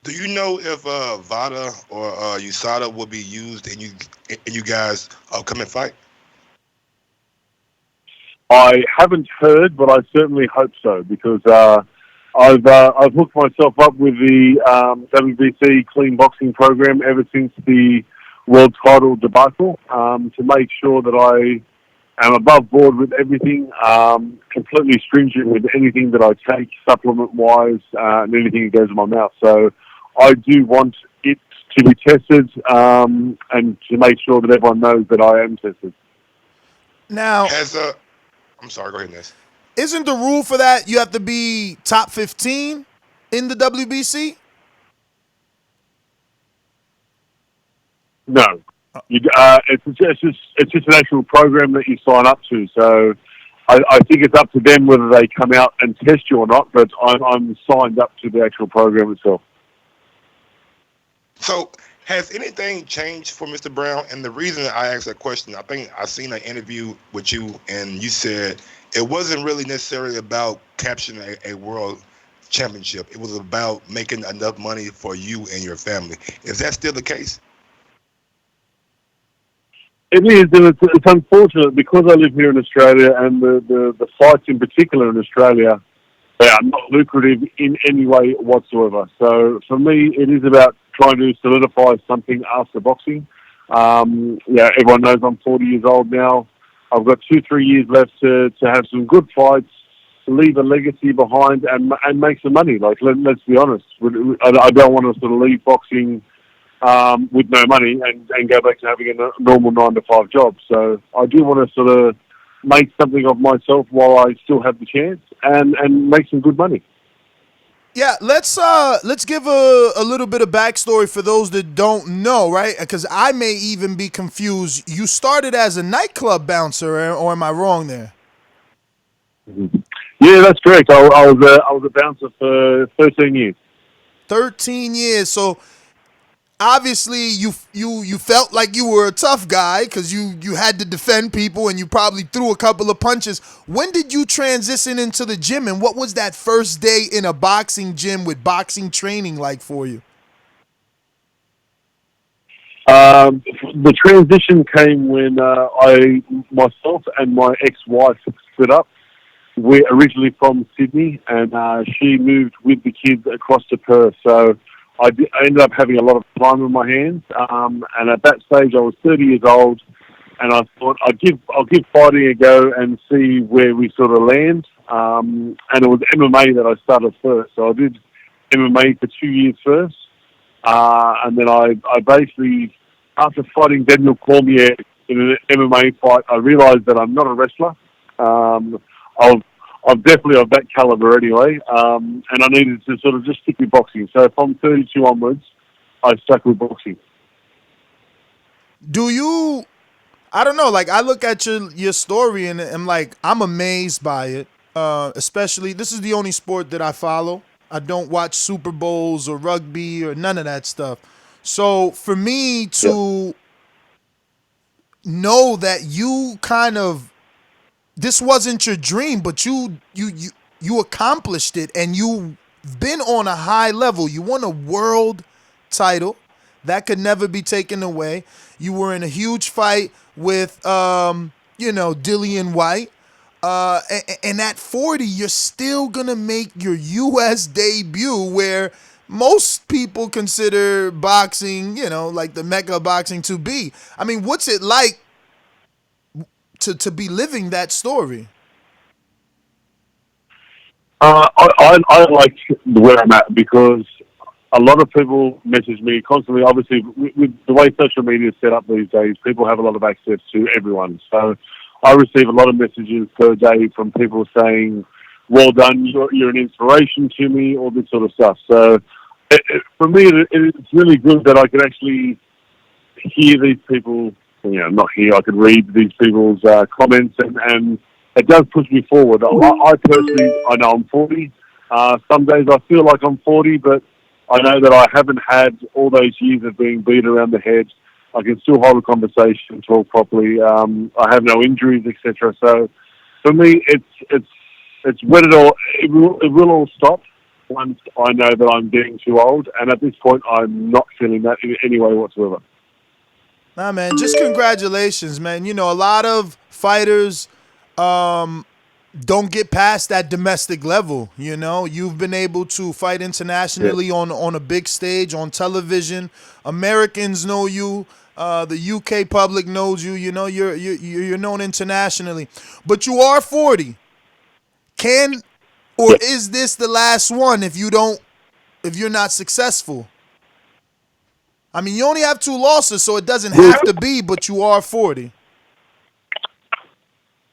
Do you know if VADA or USADA will be used in you guys' upcoming fight? I haven't heard, but I certainly hope so because I've hooked myself up with the WBC clean boxing program ever since the world title debacle to make sure that I am above board with everything, completely stringent with anything that I take supplement-wise and anything that goes in my mouth. So I do want it to be tested and to make sure that everyone knows that I am tested. Now, I'm sorry, go ahead, Ness. Isn't the rule for that you have to be top 15 in the WBC? No. It's just an actual program that you sign up to. So I think it's up to them whether they come out and test you or not, but I'm signed up to the actual program itself. So has anything changed for Mr. Brown? And the reason I asked that question, I think I seen an interview with you, and you said it wasn't really necessarily about capturing a world championship. It was about making enough money for you and your family. Is that still the case? It is, and it's unfortunate because I live here in Australia, and the fights in particular in Australia, they are not lucrative in any way whatsoever. So for me, it is about trying to solidify something after boxing. Everyone knows I'm 40 years old now. I've got 2-3 years left to have some good fights, to leave a legacy behind, and make some money. Like let's be honest, I don't want to sort of leave boxing with no money and go back to having a normal 9-to-5 job. So I do want to sort of make something of myself while I still have the chance and make some good money. Yeah, let's give a little bit of backstory for those that don't know, right? Because I may even be confused. You started as a nightclub bouncer, or am I wrong there? Yeah, that's correct. I was a bouncer for 13 years. 13 years. So obviously you felt like you were a tough guy because you had to defend people and you probably threw a couple of punches. When did you transition into the gym, and what was that first day in a boxing gym with boxing training like for you? The transition came when myself and my ex-wife split up. We're originally from Sydney, and she moved with the kids across to Perth. So I ended up having a lot of time on my hands, and at that stage I was 30 years old, and I thought I'll give fighting a go and see where we sort of land. And it was MMA that I started first, so I did MMA for 2 years first, and then I basically, after fighting Daniel Cormier in an MMA fight, I realised that I'm not a wrestler. I'm definitely of that caliber anyway, and I needed to sort of just stick with boxing. So from 32 onwards, I stuck with boxing. Do you, I don't know, like I look at your story and I'm like, I'm amazed by it, especially, this is the only sport that I follow. I don't watch Super Bowls or rugby or none of that stuff. So for me to know that you kind of, this wasn't your dream, but you accomplished it, and you've been on a high level. You won a world title that could never be taken away. You were in a huge fight with, Dillian White. And at 40, you're still gonna make your U.S. debut, where most people consider boxing, like the mecca of boxing to be. I mean, what's it like to be living that story? I like where I'm at because a lot of people message me constantly. Obviously, with the way social media is set up these days, people have a lot of access to everyone. So I receive a lot of messages per day from people saying, well done, you're an inspiration to me, all this sort of stuff. So for me, it's really good that I can actually hear these people not here. I could read these people's comments, and it does push me forward. I personally, I know I'm 40. Some days I feel like I'm 40, but I know that I haven't had all those years of being beat around the head. I can still hold a conversation, talk properly. I have no injuries, etc. So for me, it's when it will all stop once I know that I'm getting too old. And at this point, I'm not feeling that in any way whatsoever. Nah, man, just congratulations, man. A lot of fighters don't get past that domestic level. You've been able to fight internationally on a big stage, on television. Americans know you. The UK public knows you. You're known internationally, but you are 40. Is this the last one if you're not successful? I mean, you only have 2 losses, so it doesn't have to be, but you are 40.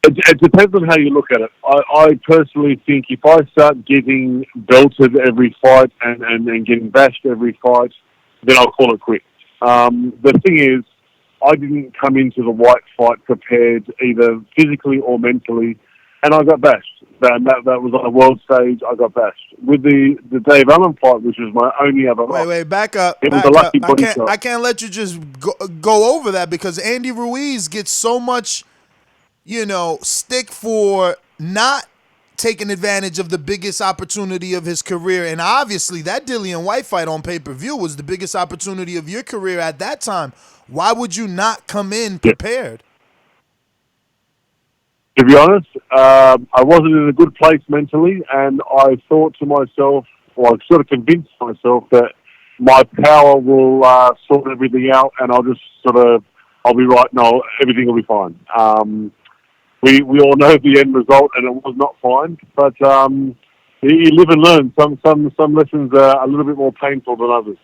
It depends on how you look at it. I personally think if I start getting belted every fight and getting bashed every fight, then I'll call it quits. The thing is, I didn't come into the white fight prepared either physically or mentally, and I got bashed. That was on a world stage. I got bashed with the Dave Allen fight, which was my only other. Wait, back up. It was a lucky body shot. I can't let you just go over that because Andy Ruiz gets so much, stick for not taking advantage of the biggest opportunity of his career. And obviously that Dillian White fight on pay-per-view was the biggest opportunity of your career at that time. Why would you not come in prepared? To be honest, I wasn't in a good place mentally, and I thought to myself, I sort of convinced myself that my power will sort everything out, and I'll be right. No, everything will be fine. We all know the end result, and it was not fine. But you live and learn. Some lessons are a little bit more painful than others.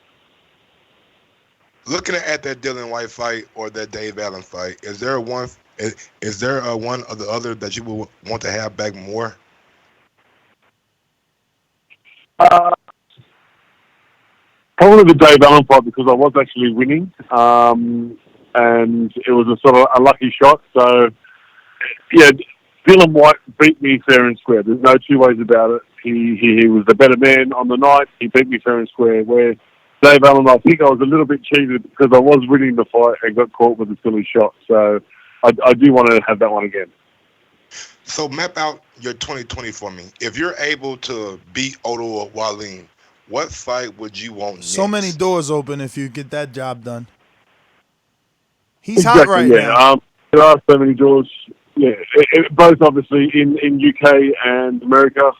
Looking at that Dillian White fight or that Dave Allen fight, is there one or the other that you would want to have back more? Probably the Dave Allen fight because I was actually winning, and it was a sort of a lucky shot. So, yeah, Dillian White beat me fair and square. There's no 2 ways about it. He was the better man on the night. He beat me fair and square. Where Dave Allen, I think I was a little bit cheated because I was winning the fight and got caught with a silly shot. So I do want to have that one again. So map out your 2020 for me. If you're able to beat Otto Wallin, what fight would you want next? So many doors open if you get that job done. He's hot right now. There are so many doors. Yeah, both obviously in UK and America.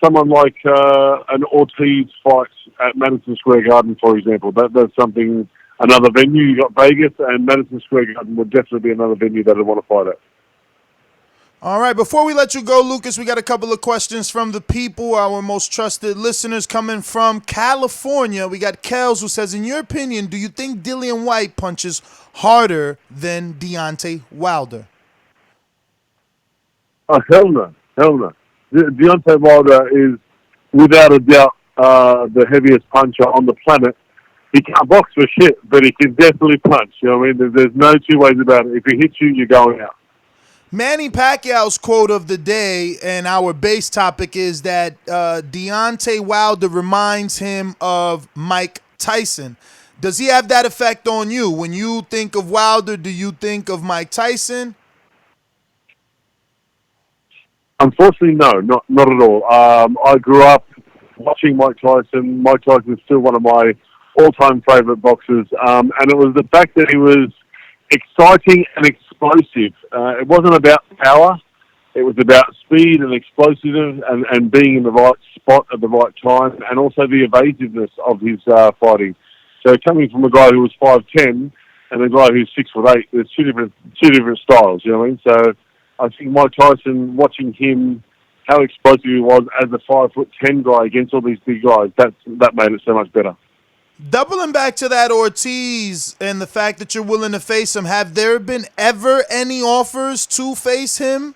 Someone like an Ortiz fight at Madison Square Garden, for example. That's something. Another venue. You got Vegas, and Madison Square Garden would definitely be another venue that I'd want to fight at. All right, before we let you go, Lucas, we got a couple of questions from the people, our most trusted listeners coming from California. We got Kels who says, in your opinion, do you think Dillian White punches harder than Deontay Wilder? Oh, hell no. Deontay Wilder is, without a doubt, the heaviest puncher on the planet. He can't box for shit, but he can definitely punch. You know what I mean? There's no 2 ways about it. If he hits you, you're going out. Manny Pacquiao's quote of the day and our base topic is that Deontay Wilder reminds him of Mike Tyson. Does he have that effect on you? When you think of Wilder, do you think of Mike Tyson? Unfortunately, no, not at all. I grew up watching Mike Tyson. Mike Tyson is still one of my all-time favorite boxers, and it was the fact that he was exciting and explosive. It wasn't about power. It was about speed and explosiveness and being in the right spot at the right time, and also the evasiveness of his fighting. So coming from a guy who was 5'10" and a guy who's 6'8", there's two different styles, you know what I mean? So I think Mike Tyson, watching him, how explosive he was as a 5'10" guy against all these big guys, that made it so much better. Doubling back to that Ortiz and the fact that you're willing to face him, have there been ever any offers to face him?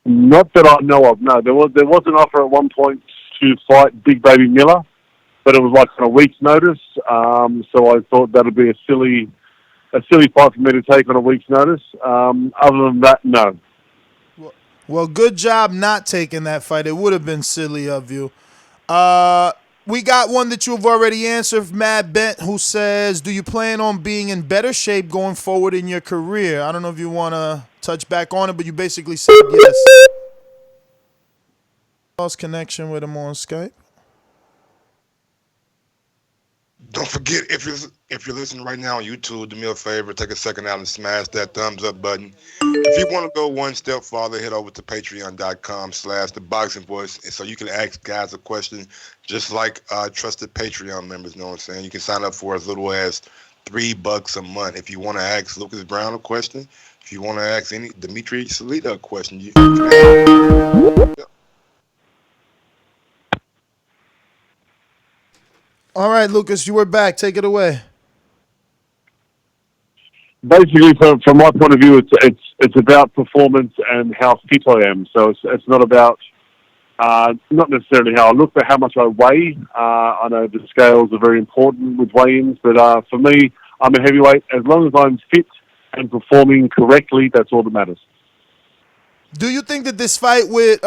Not that I know of, no. There was an offer at one point to fight Big Baby Miller, but it was like on a week's notice. So I thought that would be a silly fight for me to take on a week's notice. Other than that, no. Well, good job not taking that fight. It would have been silly of you. We got one that you've already answered, Matt Bent, who says, do you plan on being in better shape going forward in your career? I don't know if you want to touch back on it, but you basically said yes. Lost connection with him on Skype. Don't forget, if you're listening right now on YouTube, do me a favor, take a second out and smash that thumbs up button. If you want to go one step farther, head over to patreon.com/theboxingvoice, and so you can ask guys a question just like trusted Patreon members, know what I'm saying? You can sign up for as little as $3 a month. If you want to ask Lucas Brown a question, if you want to ask any Dimitri Salita a question, you can ask. All right, Lucas, you were back. Take it away. Basically, from my point of view, it's about performance and how fit I am. So it's not about not necessarily how I look, but how much I weigh. I know the scales are very important with weigh-ins, but for me, I'm a heavyweight. As long as I'm fit and performing correctly, that's all that matters. Do you think that this fight with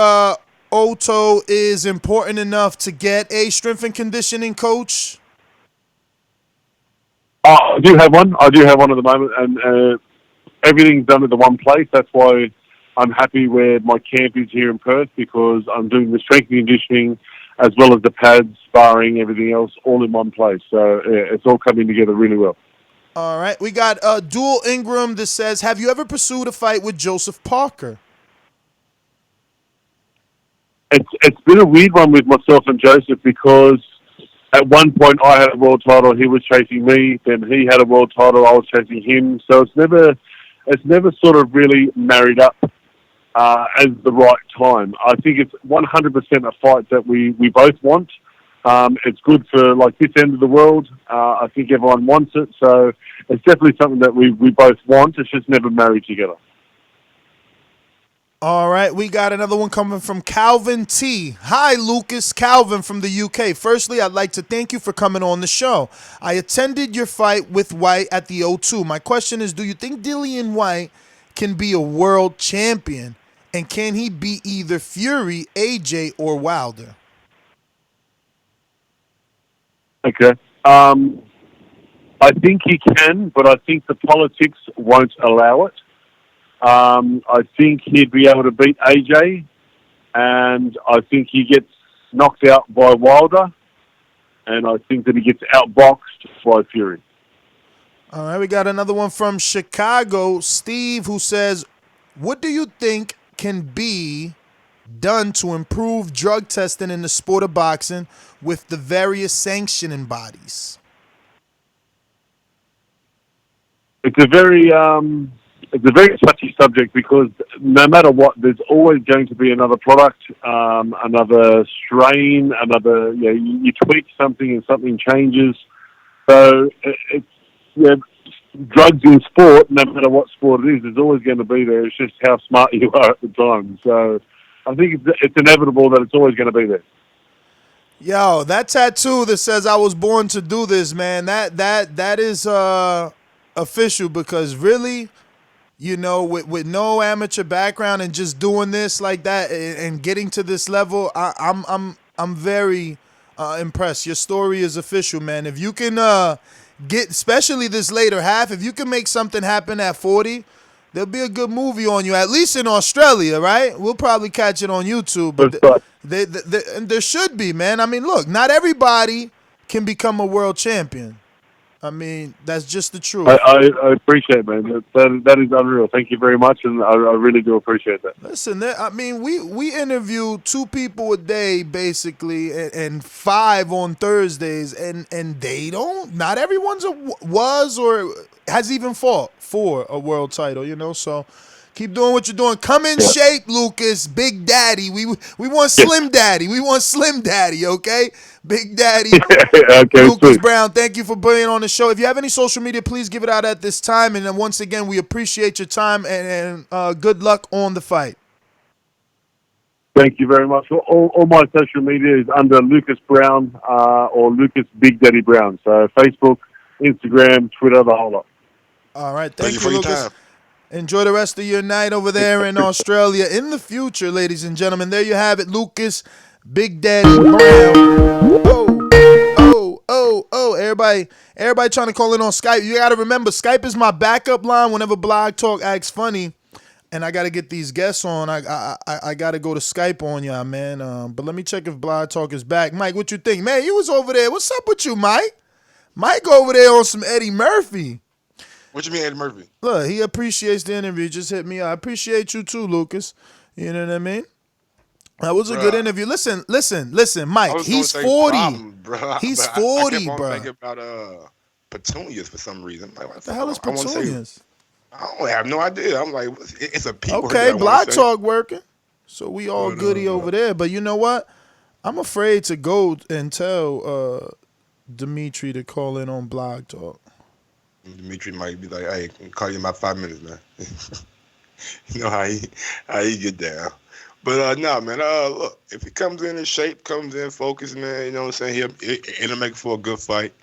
Otto is important enough to get a strength and conditioning coach? I do have one. I do have one at the moment, and everything's done at the one place. That's why I'm happy where my camp is here in Perth, because I'm doing the strength and conditioning as well as the pads, sparring, everything else, all in one place. So it's all coming together really well. All right. We got Dual Ingram that says, have you ever pursued a fight with Joseph Parker? It's been a weird one with myself and Joseph, because at one point I had a world title, he was chasing me. Then he had a world title, I was chasing him. So it's never sort of really married up as the right time. I think it's 100% a fight that we both want. It's good for like this end of the world. I think everyone wants it. So it's definitely something that we both want. It's just never married together. All right, we got another one coming from Calvin T. Hi, Lucas. Calvin from the UK. Firstly, I'd like to thank you for coming on the show. I attended your fight with White at the O2. My question is, do you think Dillian White can be a world champion? And can he beat either Fury, AJ, or Wilder? Okay. I think he can, but I think the politics won't allow it. I think he'd be able to beat AJ, and I think he gets knocked out by Wilder, and I think that he gets outboxed by Fury. All right, we got another one from Chicago, Steve, who says, what do you think can be done to improve drug testing in the sport of boxing with the various sanctioning bodies? It's a very touchy subject, because no matter what, there's always going to be another product, another strain, another. You tweak something and something changes. So drugs in sport, no matter what sport it is always going to be there. It's just how smart you are at the time. So I think it's inevitable that it's always going to be there. Yo, that tattoo that says "I was born to do this," man. That is official, because really, with no amateur background and just doing this like that and getting to this level, I'm very impressed. Your story is official, man. If you can get, especially this later half, if you can make something happen at 40, there'll be a good movie on you, at least in Australia, right? We'll probably catch it on YouTube. But there should be, man. I mean, look, not everybody can become a world champion. I mean, that's just the truth. I appreciate it, man. That is unreal. Thank you very much, and I really do appreciate that. Listen, I mean, we interview 2 people a day, basically, and 5 on Thursdays, and they don't, not everyone's was or has even fought for a world title, so keep doing what you're doing. Come in shape, Lucas. Big Daddy. We want Slim Daddy. We want Slim Daddy, okay? Big Daddy. Okay, Lucas sweet. Brown, thank you for being on the show. If you have any social media, please give it out at this time. And then once again, we appreciate your time and good luck on the fight. Thank you very much. All my social media is under Lucas Brown or Lucas Big Daddy Brown. So Facebook, Instagram, Twitter, the whole lot. All right. Thank you, Lucas. Enjoy the rest of your night over there in Australia. In the future, ladies and gentlemen, there you have it, Lucas Big Daddy Brown. Oh, everybody trying to call in on Skype. You got to remember, Skype is my backup line whenever Blog Talk acts funny. And I got to get these guests on. I got to go to Skype on y'all, man. But let me check if Blog Talk is back. Mike, what you think? Man, you was over there. What's up with you, Mike? Mike over there on some Eddie Murphy. What you mean, Eddie Murphy? Look, he appreciates the interview. Just hit me up. I appreciate you too, Lucas. You know what I mean? That was a good interview. Listen, Mike. He's 40. He's 40, bro. I kept on thinking about petunias for some reason. Like, what the hell is petunias? I don't have no idea. I'm like, it's a people. Okay, Blog Talk working. So we all goody over there. But you know what? I'm afraid to go and tell Dimitri to call in on Blog Talk. Dimitri might be like, hey, I'll call you in about 5 minutes, man. You know how he get down. But no, man, look, if he comes in shape, comes in focused, man, you know what I'm saying? It'll make for a good fight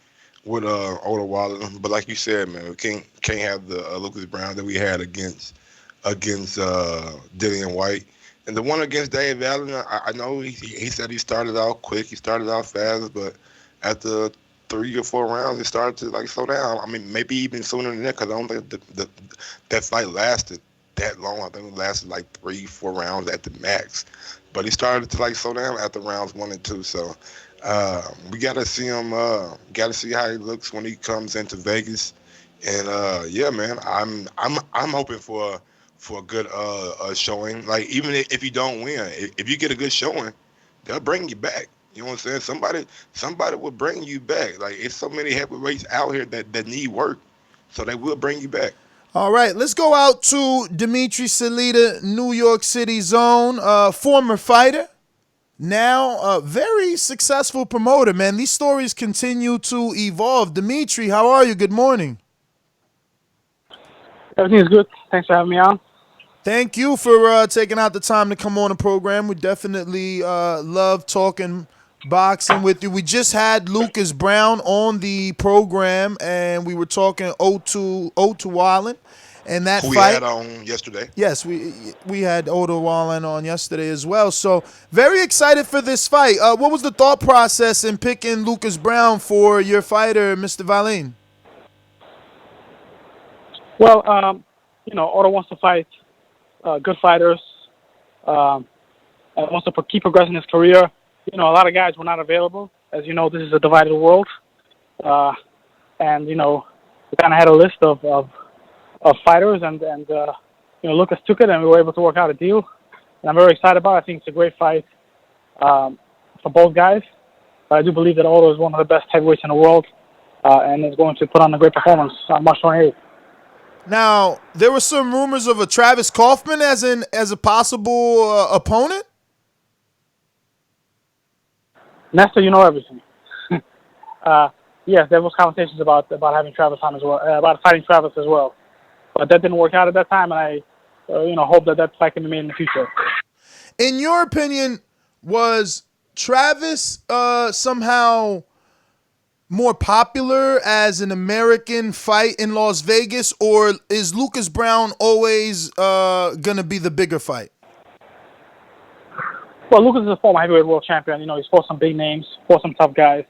with Otto Wilder. But like you said, man, we can't have the Lucas Brown that we had against Dillian White. And the one against Dave Allen, I know he said he started out quick, he started out fast, but after 3 or 4 rounds, it started to like slow down. I mean, maybe even sooner than that, because I don't think that fight lasted that long. I think it lasted like 3-4 rounds at the max. But he started to like slow down after rounds 1 and 2. So we gotta see him. Gotta see how he looks when he comes into Vegas. And yeah, man, I'm hoping for a good showing. Like even if you don't win, if you get a good showing, they'll bring you back. You know what I'm saying? Somebody will bring you back. Like it's so many heavyweights out here that need work, so they will bring you back. All right, let's go out to Dimitri Salita, New York City zone, former fighter, now a very successful promoter, man. These stories continue to evolve. Dimitri, how are you? Good morning. Everything's good. Thanks for having me on. Thank you for taking out the time to come on the program. We definitely love talking boxing with you. We just had Lucas Brown on the program, and we were talking Otto Wallen and that Who fight. We had on yesterday. Yes, we had Otto Wallen on yesterday as well. So very excited for this fight. What was the thought process in picking Lucas Brown for your fighter, Mr. Valin? Well, Otto wants to fight good fighters and wants to keep progressing his career. A lot of guys were not available. As you know, this is a divided world. And, we kind of had a list of fighters, and Lucas took it, and we were able to work out a deal. And I'm very excited about it. I think it's a great fight for both guys. But I do believe that Otto is one of the best heavyweights in the world and is going to put on a great performance on March 28th. Now, there were some rumors of a Travis Kaufman as a possible opponent. Nestor, you know everything. Yes, there was conversations about having Travis on as well, about fighting Travis as well, but that didn't work out at that time, and I, hope that fight can be made in the future. In your opinion, was Travis somehow more popular as an American fight in Las Vegas, or is Lucas Brown always gonna be the bigger fight? Well, Lucas is a former heavyweight world champion. He's fought some big names, fought some tough guys.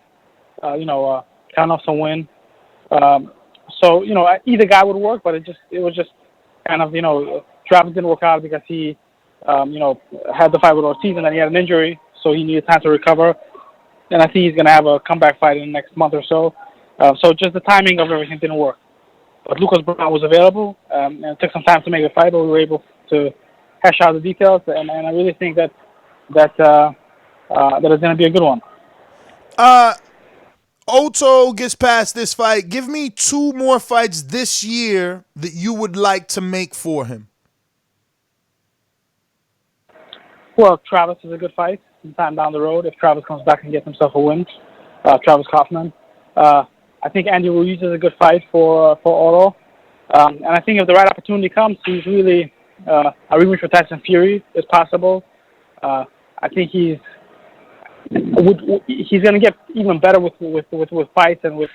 Coming off some win. So either guy would work, but it was just kind of Travis didn't work out because he had the fight with Ortiz and then he had an injury, so he needed time to recover. And I think he's going to have a comeback fight in the next month or so. So just the timing of everything didn't work. But Lucas Brown was available, and it took some time to make a fight, but we were able to hash out the details, and I really think that is going to be a good one. Otto gets past this fight. Give me 2 more fights this year that you would like to make for him. Well, Travis is a good fight sometime down the road if Travis comes back and gets himself a win. Travis Kaufman. I think Andy Ruiz is a good fight for Otto. And I think if the right opportunity comes, he's really a rematch with Tyson Fury is possible. I think he's going to get even better with fights and with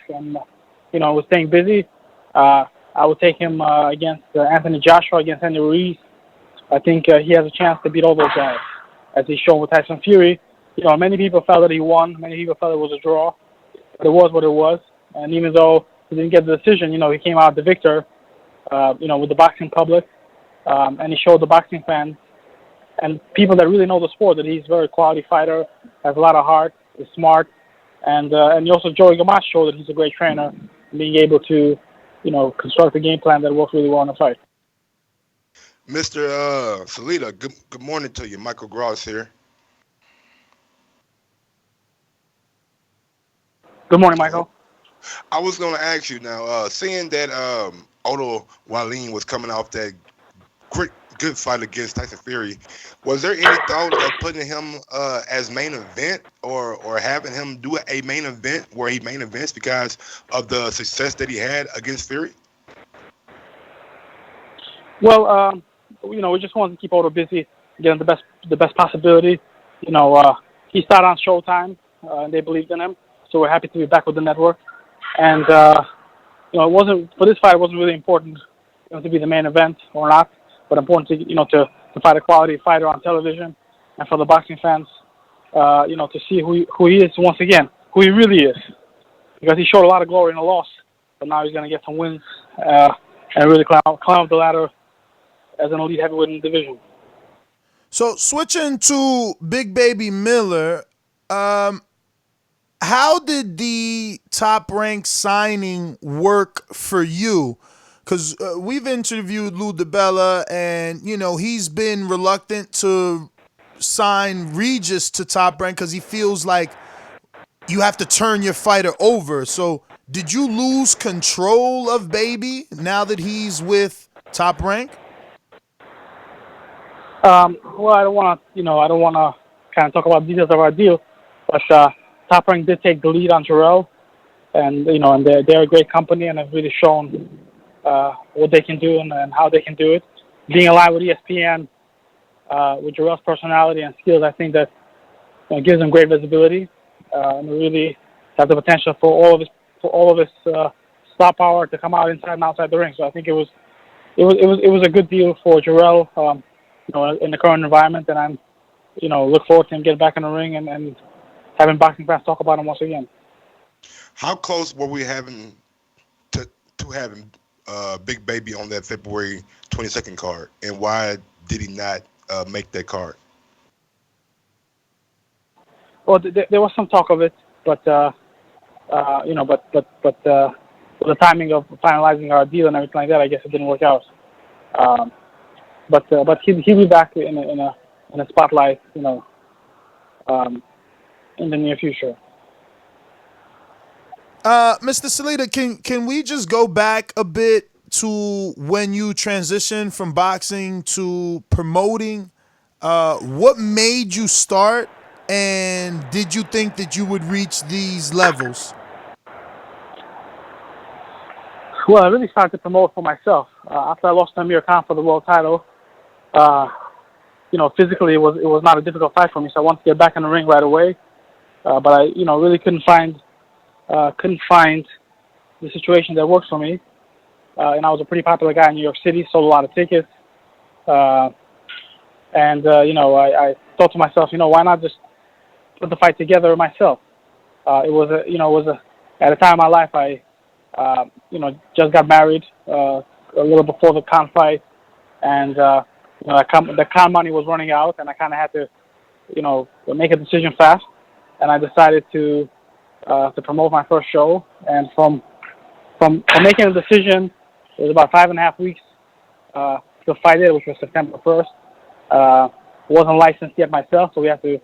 with staying busy. I would take him against Anthony Joshua, against Henry Ruiz. I think he has a chance to beat all those guys, as he's shown with Tyson Fury. Many people felt that he won. Many people felt it was a draw. But it was what it was. And even though he didn't get the decision, he came out the victor, with the boxing public. And he showed the boxing fans and people that really know the sport that he's a very quality fighter, has a lot of heart, is smart. And also Joey Gamache showed that he's a great trainer, being able to, construct a game plan that works really well in a fight. Mr. Salita, good morning to you. Michael Gross here. Good morning, Michael. I was going to ask you now, seeing that Otto Wallin was coming off that good fight against Tyson Fury, was there any thought of putting him as main event or having him do a main event where he main events because of the success that he had against Fury? Well, we just wanted to keep Otto busy, getting the best possibility. He started on Showtime, and they believed in him, so we're happy to be back with the network. And it wasn't for this fight. It wasn't really important to be the main event or not, but important to fight a quality fighter on television, and for the boxing fans, to see who he is once again, who he really is, because he showed a lot of glory in the loss, but now he's going to get some wins and really climb up the ladder as an elite heavyweight in the division. So switching to Big Baby Miller, how did the Top Rank signing work for you? Because we've interviewed Lou DiBella, and, he's been reluctant to sign Regis to Top Rank because he feels like you have to turn your fighter over. So did you lose control of Baby now that he's with Top Rank? Well, I don't want to kind of talk about details of our deal, but Top Rank did take the lead on Jarrell, and and they're a great company and have really shown what they can do and how they can do it. Being aligned with ESPN, with Jarrell's personality and skills, I think that gives them great visibility, and really have the potential for all of his star power to come out inside and outside the ring. So I think it was a good deal for Jarrell, in the current environment, and I'm look forward to him getting back in the ring and having boxing fans talk about him once again. How close were we having to having Big Baby on that February 22nd card, and why did he not make that card? Well, there was some talk of it, but with the timing of finalizing our deal and everything like that, I guess it didn't work out. But he'll be back in a spotlight, in the near future. Mr. Salita, can we just go back a bit to when you transitioned from boxing to promoting? What made you start, and did you think that you would reach these levels? Well, I really started to promote for myself. After I lost to Amir Khan for the world title, physically it was not a difficult fight for me, so I wanted to get back in the ring right away. But I, really couldn't find the situation that works for me. And I was a pretty popular guy in New York City, sold a lot of tickets. I thought to myself, why not just put the fight together myself? At a time in my life, I, just got married a little before the Khan fight, and the Khan money was running out, and I kind of had to, make a decision fast. And I decided to promote my first show. And from making a decision, it was about 5.5 weeks to fight it, which was September 1st. Wasn't licensed yet myself, so we had to,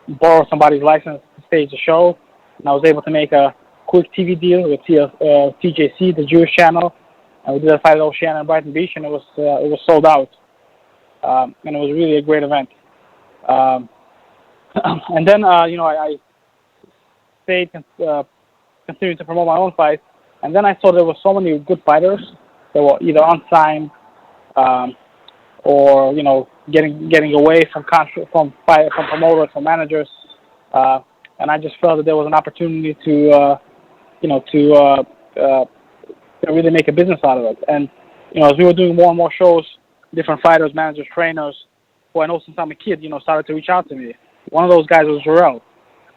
borrow somebody's license to stage the show. And I was able to make a quick TV deal with TJC, the Jewish channel, and we did a fight at Oceana in Brighton Beach, and it was sold out. And it was really a great event. And then, I stayed continuing to promote my own fights. And then I saw there were so many good fighters that were either unsigned or, getting away from promoters, from managers, and I just felt that there was an opportunity to really make a business out of it. And as we were doing more and more shows, different fighters, managers, trainers, who I know since I'm a kid, started to reach out to me. One of those guys was Jarrell,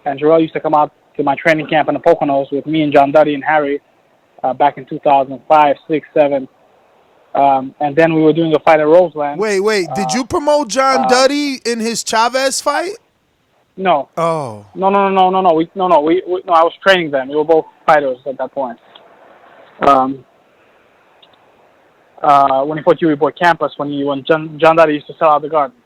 and Jarrell used to come out to my training camp in the Poconos with me and John Duddy and Harry back in 2005, 6, 7. And then we were doing a fight at Roseland. Wait. Did you promote John Duddy in his Chavez fight? No. Oh. No. I was training them. We were both fighters at that point. When he fought Yuri Boy Campus, when John Duddy used to sell out the Garden.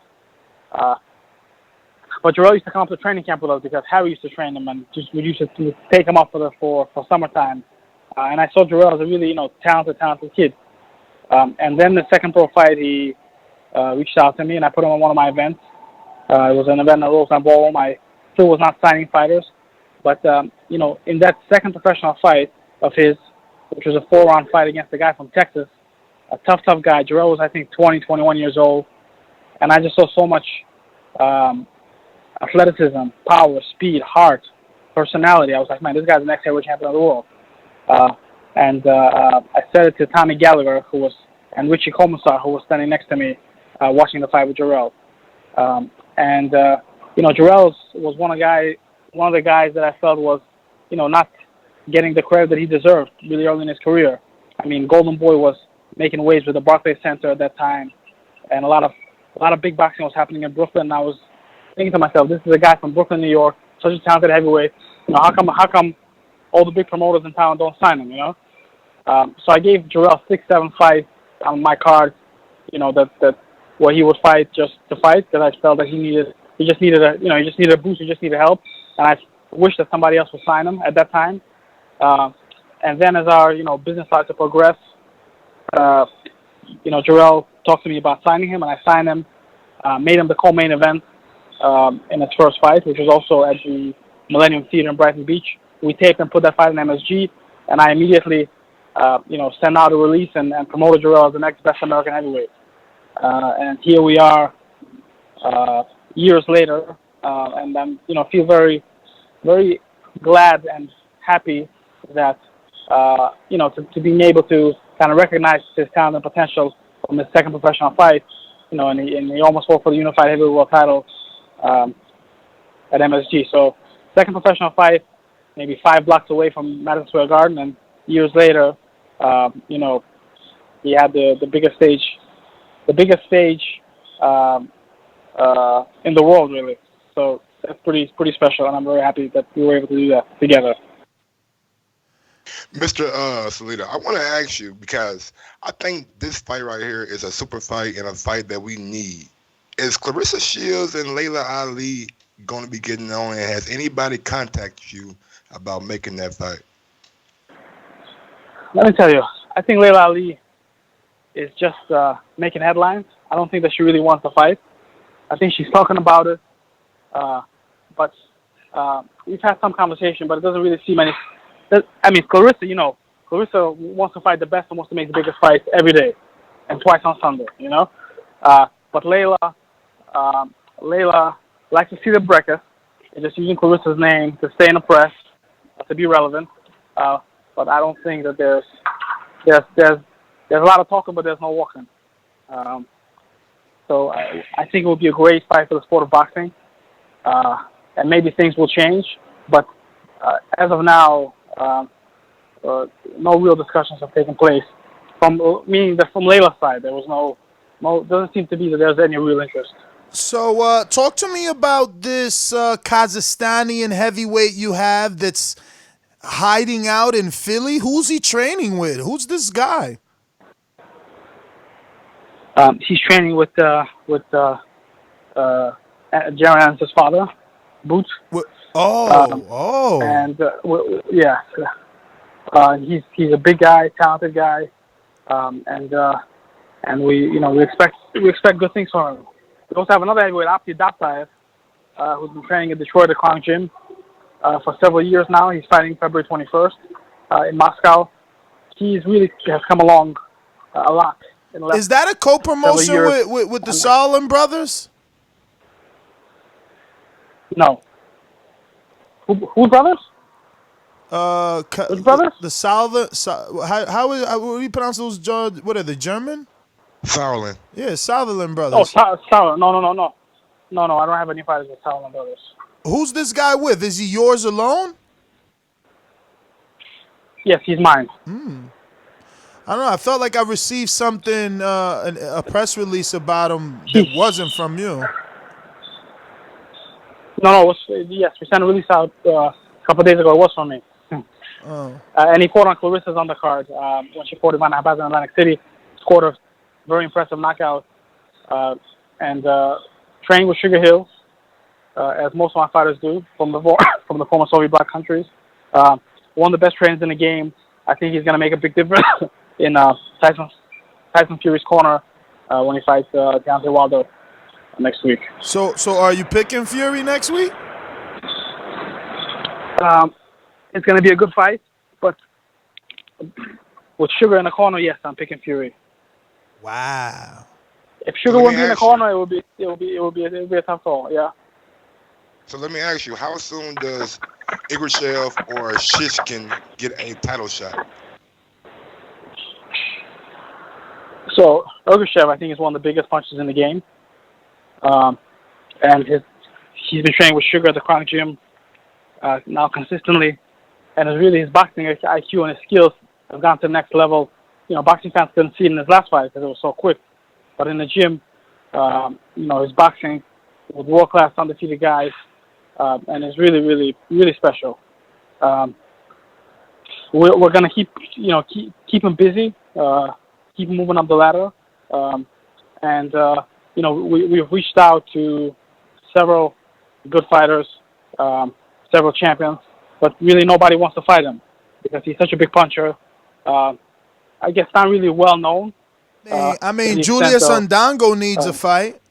But Jarrell used to come up to training camp with us because Harry used to train him, and we used to take him up for summertime. And I saw Jarrell as a really talented kid. And then the second pro fight, he reached out to me, and I put him on one of my events. It was an event at Roseland Ballroom. I still was not signing fighters, but in that second professional fight of his, which was a 4-round fight against a guy from Texas, a tough guy. Jarrell was, I think, 20, 21 years old, and I just saw so much athleticism, power, speed, heart, personality. I was like, man, this guy's the next heavyweight champion of the world. And I said it to Tommy Gallagher, and Richie Commissar, who was standing next to me, watching the fight with Jarrell. Jarrell was one of the guys that I felt was, not getting the credit that he deserved really early in his career. I mean, Golden Boy was making waves with the Barclays Center at that time, and a lot of big boxing was happening in Brooklyn. And I was thinking to myself, this is a guy from Brooklyn, New York, such a talented heavyweight. How come all the big promoters in town don't sign him? So I gave Jarrell 6, 7 fights on my card. That where he would fight just to fight, because I felt that he just needed a boost, he just needed help, and I wished that somebody else would sign him at that time. And then as our business started to progress, Jarrell talked to me about signing him, and I signed him, made him the co-main event in his first fight, which was also at the Millennium Theater in Brighton Beach. We taped and put that fight in MSG, and I immediately sent out a release and promoted Jarrell as the next best American heavyweight. And here we are years later, and I'm feel very, very glad and happy that to being able to kind of recognize his talent and potential from his second professional fight, and he almost fought for the unified heavyweight world title at MSG. So second professional fight, maybe 5 blocks away from Madison Square Garden, and years later, he had the biggest stage in the world, really. So that's pretty special, and I'm very happy that we were able to do that together. Mr. Salita, I want to ask you, because I think this fight right here is a super fight and a fight that we need. Is Claressa Shields and Laila Ali going to be getting on, and has anybody contacted you about making that fight? Let me tell you, I think Laila Ali is just making headlines. I don't think that she really wants to fight. I think she's talking about it, but we've had some conversation, but it doesn't really seem any. I mean, Claressa wants to fight the best and wants to make the biggest fights every day and twice on Sunday, But Laila likes to see the breakfast and just using Claressa's name to stay in the press, to be relevant. But I don't think that there's a lot of talking, but there's no walking. So I think it would be a great fight for the sport of boxing, and maybe things will change. But as of now, no real discussions have taken place. Meaning that from Laila's side, there was no doesn't seem to be that there's any real interest. So talk to me about this Kazakhstani heavyweight you have that's hiding out in Philly. Who's he training with? Who's this guy? He's training with Jaron Anderson's father, Boots. And he's a big guy, talented guy, and we expect good things from him. We also have another heavyweight, Apti Daptaev, who's been training at Detroit at Kong Gym for several years now. He's fighting February 21st in Moscow. He's really has come along a lot in the last Is that a co-promotion several years. with the Sutherland brothers? No. Who brothers? Which brothers? The Sutherland. What do you pronounce those? What are they? German? Sutherland. Yeah, Sutherland Oh, brothers. Sutherland. No. No, I don't have any fighters with Sutherland brothers. Who's this guy with? Is he yours alone? Yes, he's mine. I don't know. I felt like I received something, a press release about him that wasn't from you. No. Yes, we sent a release out a couple of days ago. It was from me. Oh. And he fought on Clarissa's undercard when she fought Ivana Habaz in Atlantic City. Scored a very impressive knockout. And trained with Sugar Hill, as most of my fighters do, from the former Soviet bloc countries. One of the best trainers in the game. I think he's going to make a big difference in Tyson Fury's corner when he fights Deontay Wilder next week. So are you picking Fury next week? It's going to be a good fight, but with Sugar in the corner, yes, I'm picking Fury. Wow. If Sugar wouldn't be in the corner, it would be a tough call. Yeah. So let me ask you, how soon does Igrashev or Shishkin get a title shot? So Igrashev, I think, is one of the biggest punchers in the game, and he's been training with Sugar at the Chronic Gym now consistently, and it's really his boxing IQ and his skills have gone to the next level. You know, boxing fans couldn't see it in his last fight because it was so quick, but in the gym, his boxing with world-class undefeated guys, and it's really, really, really special. We're gonna keep him busy, keep him moving up the ladder, and we've reached out to several good fighters, several champions, but really nobody wants to fight him because he's such a big puncher. I guess not really well known. Julius Undango needs a fight.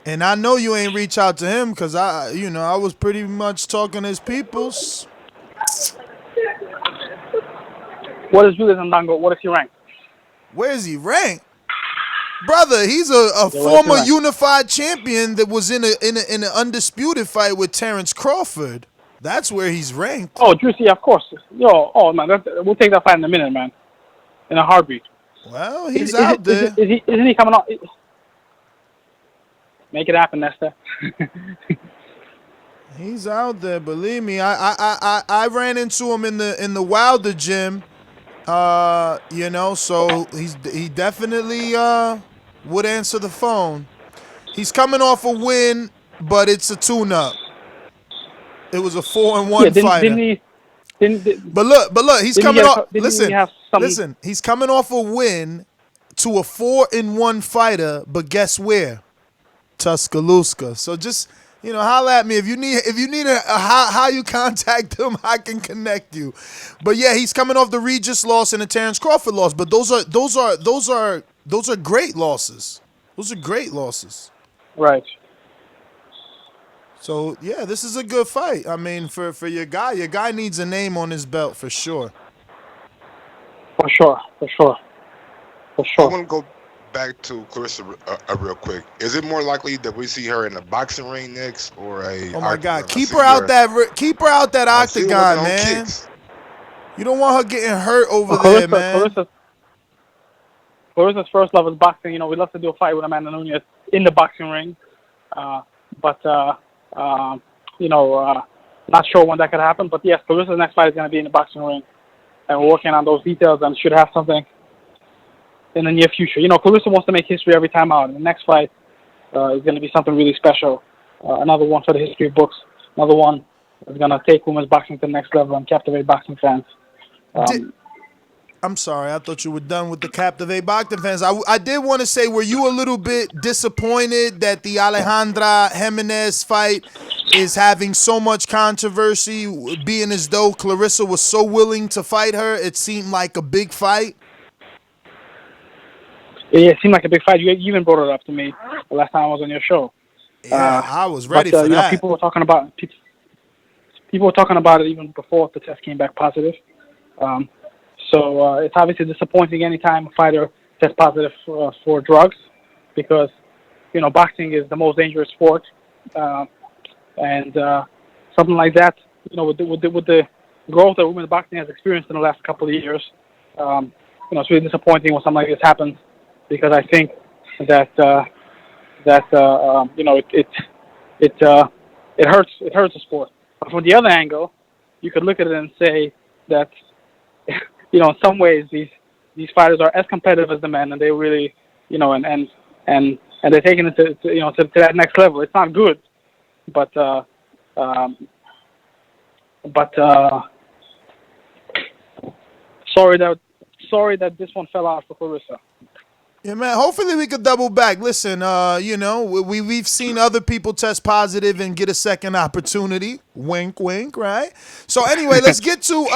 And I know you ain't reach out to him because I was pretty much talking to his peoples. What is Julius Undango? What is he ranked? Where is he ranked? Brother, he's a former unified champion that was in an undisputed fight with Terrence Crawford. That's where he's ranked. Oh, Juicy, of course. Man, we'll take that fight in a minute, man. In a heartbeat. Well, he's out there. Isn't he coming out? Make it happen, Nesta. He's out there, believe me. I ran into him in the Wilder gym. So he definitely would answer the phone. He's coming off a win, but it's a tune-up. It was a 4-1 fighter. But look, he's coming off. Listen, he's coming off a win to a 4-1 fighter, but guess where? Tuscaloosa. So just holla at me if you need how you contact him. I can connect you. But yeah, he's coming off the Regis loss and the Terrence Crawford loss. But those are great losses. Those are great losses. Right. So yeah, this is a good fight. I mean, for your guy. Your guy needs a name on his belt for sure. For sure. I want to go back to Clarissa real quick. Is it more likely that we see her in a boxing ring next, or a? Oh my God! Keep her out that octagon, man. You don't want her getting hurt over there, man. Clarissa's first love is boxing. We'd love to do a fight with Amanda Nunes in the boxing ring, but not sure when that could happen. But yes, Clarissa's next fight is going to be in the boxing ring, and we're working on those details and should have something in the near future. Clarissa wants to make history every time out, and the next fight is going to be something really special. Another one for the history books. Another one that's going to take women's boxing to the next level and captivate boxing fans. I'm sorry, I thought you were done with the captivate boxing fans. I did want to say, were you a little bit disappointed that the Alejandra Jimenez fight is having so much controversy, being as though Clarissa was so willing to fight her? It seemed like a big fight. Yeah, it seemed like a big fight. You even brought it up to me the last time I was on your show. Yeah, I was ready for that. People were talking about it even before the test came back positive. So it's obviously disappointing anytime a fighter test positive for drugs, because boxing is the most dangerous sport, and something like that. With the growth that women's boxing has experienced in the last couple of years, it's really disappointing when something like this happens, because I think that it hurts the sport. But from the other angle, you could look at it and say that in some ways these fighters are as competitive as the men, and they really and they're taking it to that next level. It's not good, but sorry that this one fell out for Claressa. Yeah, man. Hopefully we could double back. Listen, we've seen other people test positive and get a second opportunity. Wink, wink, right? So anyway, let's get to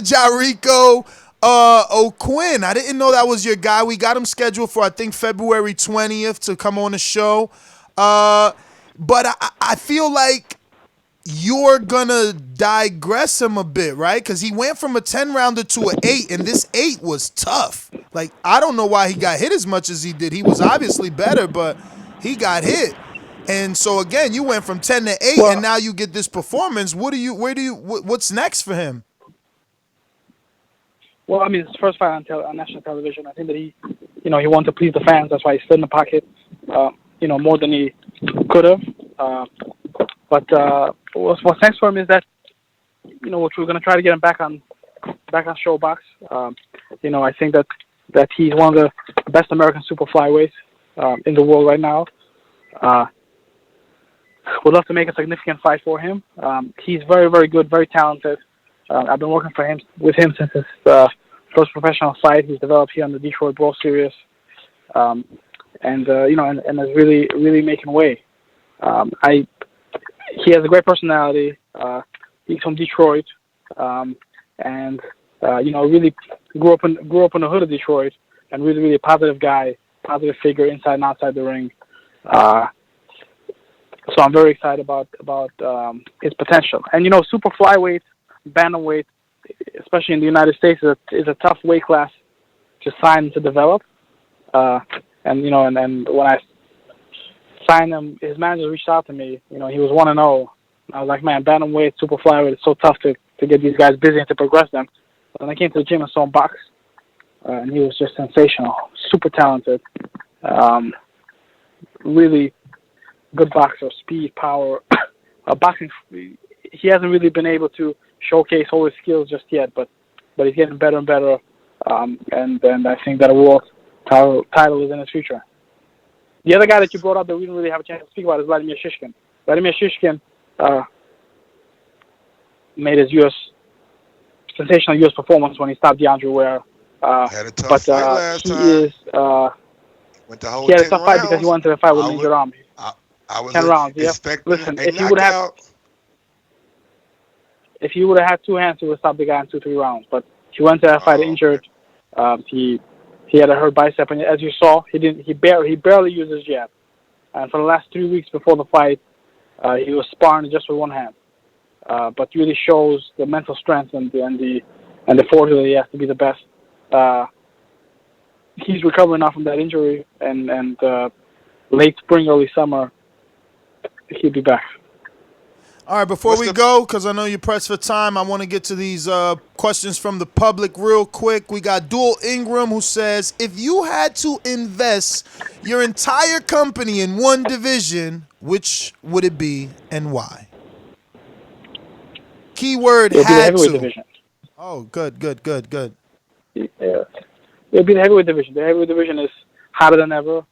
Jericho O'Quinn. I didn't know that was your guy. We got him scheduled for, I think, February 20th to come on the show. But I feel like you're gonna digress him a bit, right? Because he went from a 10-rounder to an 8, and this 8 was tough. Like, I don't know why he got hit as much as he did. He was obviously better, but he got hit. And so again, you went from 10 to 8, and now you get this performance. What's next for him? Well, I mean, it's his first fight on national television. I think that he wanted to please the fans. That's why he stood in the pocket, more than he could have. But what's next for him is that, which we're going to try to get him back on ShoBox. I think that he's one of the best American super flyweights in the world right now. Would love to make a significant fight for him. He's very, very good, very talented. I've been working with him since his first professional fight. He's developed here on the Detroit Brawl Series, and is really, really making way. He has a great personality. He's from Detroit, and really grew up in the hood of Detroit, and really, really a positive guy, positive figure inside and outside the ring. So I'm very excited about his potential. And super flyweight, bantamweight, especially in the United States, is a tough weight class to sign to develop. And when I signed him, his manager reached out to me. He was 1-0. I was like, man, bantamweight, super flyweight, it's so tough to get these guys busy and to progress them. When I came to the gym and saw him box, and he was just sensational, super talented, really good boxer, speed, power. Boxing, he hasn't really been able to showcase all his skills just yet, but he's getting better and better, and I think that a world title is in his future. The other guy that you brought up that we didn't really have a chance to speak about is Vladimir Shishkin. Vladimir Shishkin made his sensational U.S. performance when he stopped DeAndre Ware. Had a tough fight last time. Went the whole he had a 10 tough fight rounds. because he went to the fight with an injured arm. I was 10 rounds, yeah. Listen, if he would have had two hands, he would have stopped the guy in 2-3 rounds. But he went to that fight injured. He had a hurt bicep, and as you saw, he barely used his jab. And for the last 3 weeks before the fight, he was sparring just with one hand. But really shows the mental strength and the fortitude that he has to be the best. He's recovering now from that injury, and late spring, early summer, he'll be back. All right, before we go, because I know you're pressed for time, I want to get to these questions from the public real quick. We got Dual Ingram, who says, if you had to invest your entire company in one division, which would it be and why? Keyword It'll be the had heavyweight to. division. Oh, good. Yeah. It'll be the heavyweight division. The heavyweight division is hotter than ever,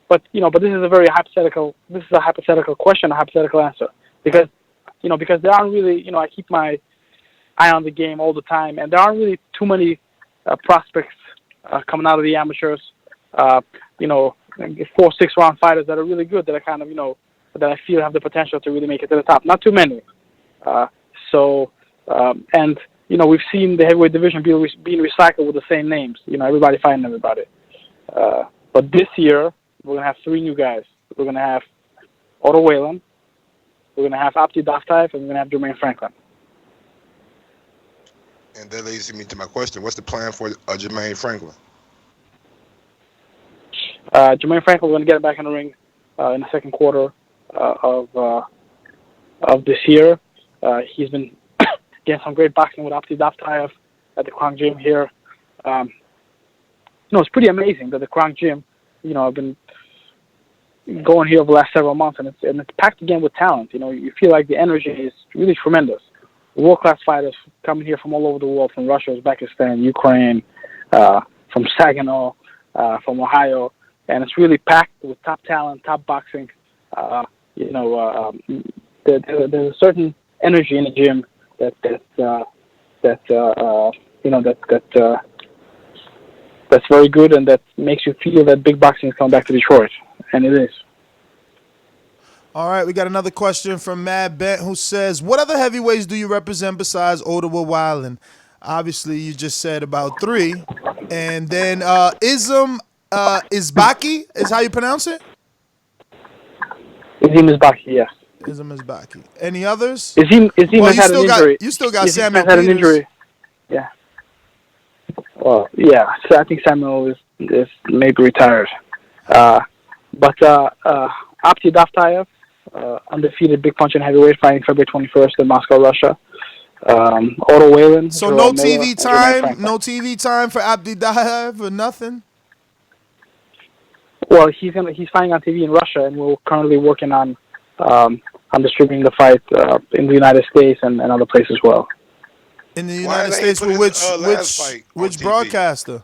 but this is a very hypothetical. This is a hypothetical question, a hypothetical answer, because there aren't really. I keep my eye on the game all the time, and there aren't really too many prospects coming out of the amateurs. 4-6 round fighters that are really good, that are kind of that I feel have the potential to really make it to the top. Not too many. We've seen the heavyweight division being recycled with the same names. Everybody fighting everybody. But this year, we're going to have 3 new guys. We're going to have Otto Whalen, we're going to have Abdi Daftaev, and we're going to have Jermaine Franklin. And that leads me to my question: what's the plan for Jermaine Franklin? Jermaine Franklin, we're going to get him back in the ring in the second quarter of this year. He's been getting some great boxing with Abdi Daftayev at the Krang Gym here. It's pretty amazing that the Krang Gym, I've been going here over the last several months, and it's packed again with talent. You feel like the energy is really tremendous. World-class fighters coming here from all over the world, from Russia, Uzbekistan, Ukraine, from Saginaw, from Ohio, and it's really packed with top talent, top boxing. There's a certain energy in the gym that's very good, and that makes you feel that big boxing is coming back to Detroit, and it is. All right, we got another question from Mad Bent, who says, what other heavyweights do you represent besides Ottawa Wildin? Obviously, you just said about 3. And then Izim Izbaki is how you pronounce it? Izim Izbaki, yes. Izim Izbaki. Any others? Izim has had an injury. You still got Izim Samuel has had Peters. an injury. Yeah. Well, yeah. So I think Samuel is maybe retired. But Abdi Daftayev, undefeated big punch and heavyweight, fighting February 21st in Moscow, Russia. Otto Whalen. So no TV time? No TV time for Abdi Daftayev or nothing? Well, he's fighting on TV in Russia, and we're currently working on distributing the fight in the United States and other places as well. In the United States, with which broadcaster?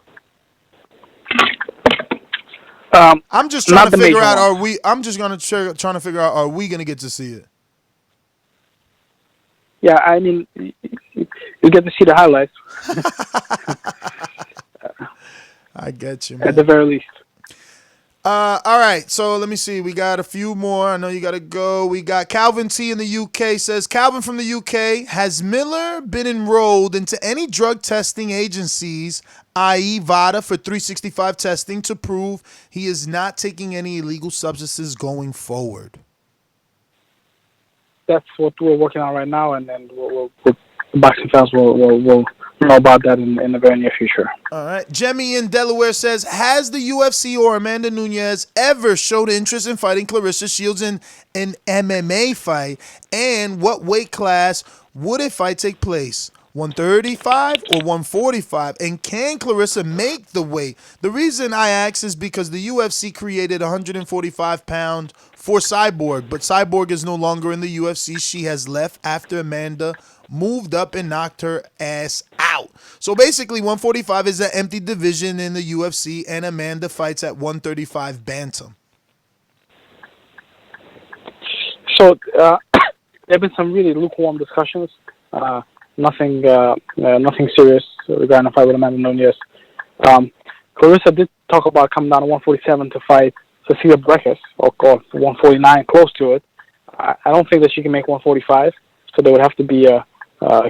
I'm just trying to figure out. I'm just trying to figure out. Are we gonna get to see it? Yeah, I mean, you get to see the highlights. I get you, man. At the very least. All right, so let me see. We got a few more. I know you got to go. We got Calvin T in the UK says, Calvin from the UK, has Miller been enrolled into any drug testing agencies, i.e. VADA, for 365 testing to prove he is not taking any illegal substances going forward? That's what we're working on right now, and then we'll boxing fans will know about that in the very near future. All right. Jemmy in Delaware says, has the UFC or Amanda Nunes ever showed interest in fighting Clarissa Shields in an MMA fight? And what weight class would a fight take place? 135 or 145? And can Clarissa make the weight? The reason I ask is because the UFC created 145 pound for Cyborg, but Cyborg is no longer in the UFC. She has left after Amanda moved up and knocked her ass out. So basically 145 is an empty division in the UFC, and Amanda fights at 135 bantam. So there have been some really lukewarm discussions. Nothing serious regarding a fight with Amanda Nunes. Clarissa did talk about coming down to 147 to fight Cecilia Brækhus, or 149, close to it. I don't think that she can make 145, so there would have to be a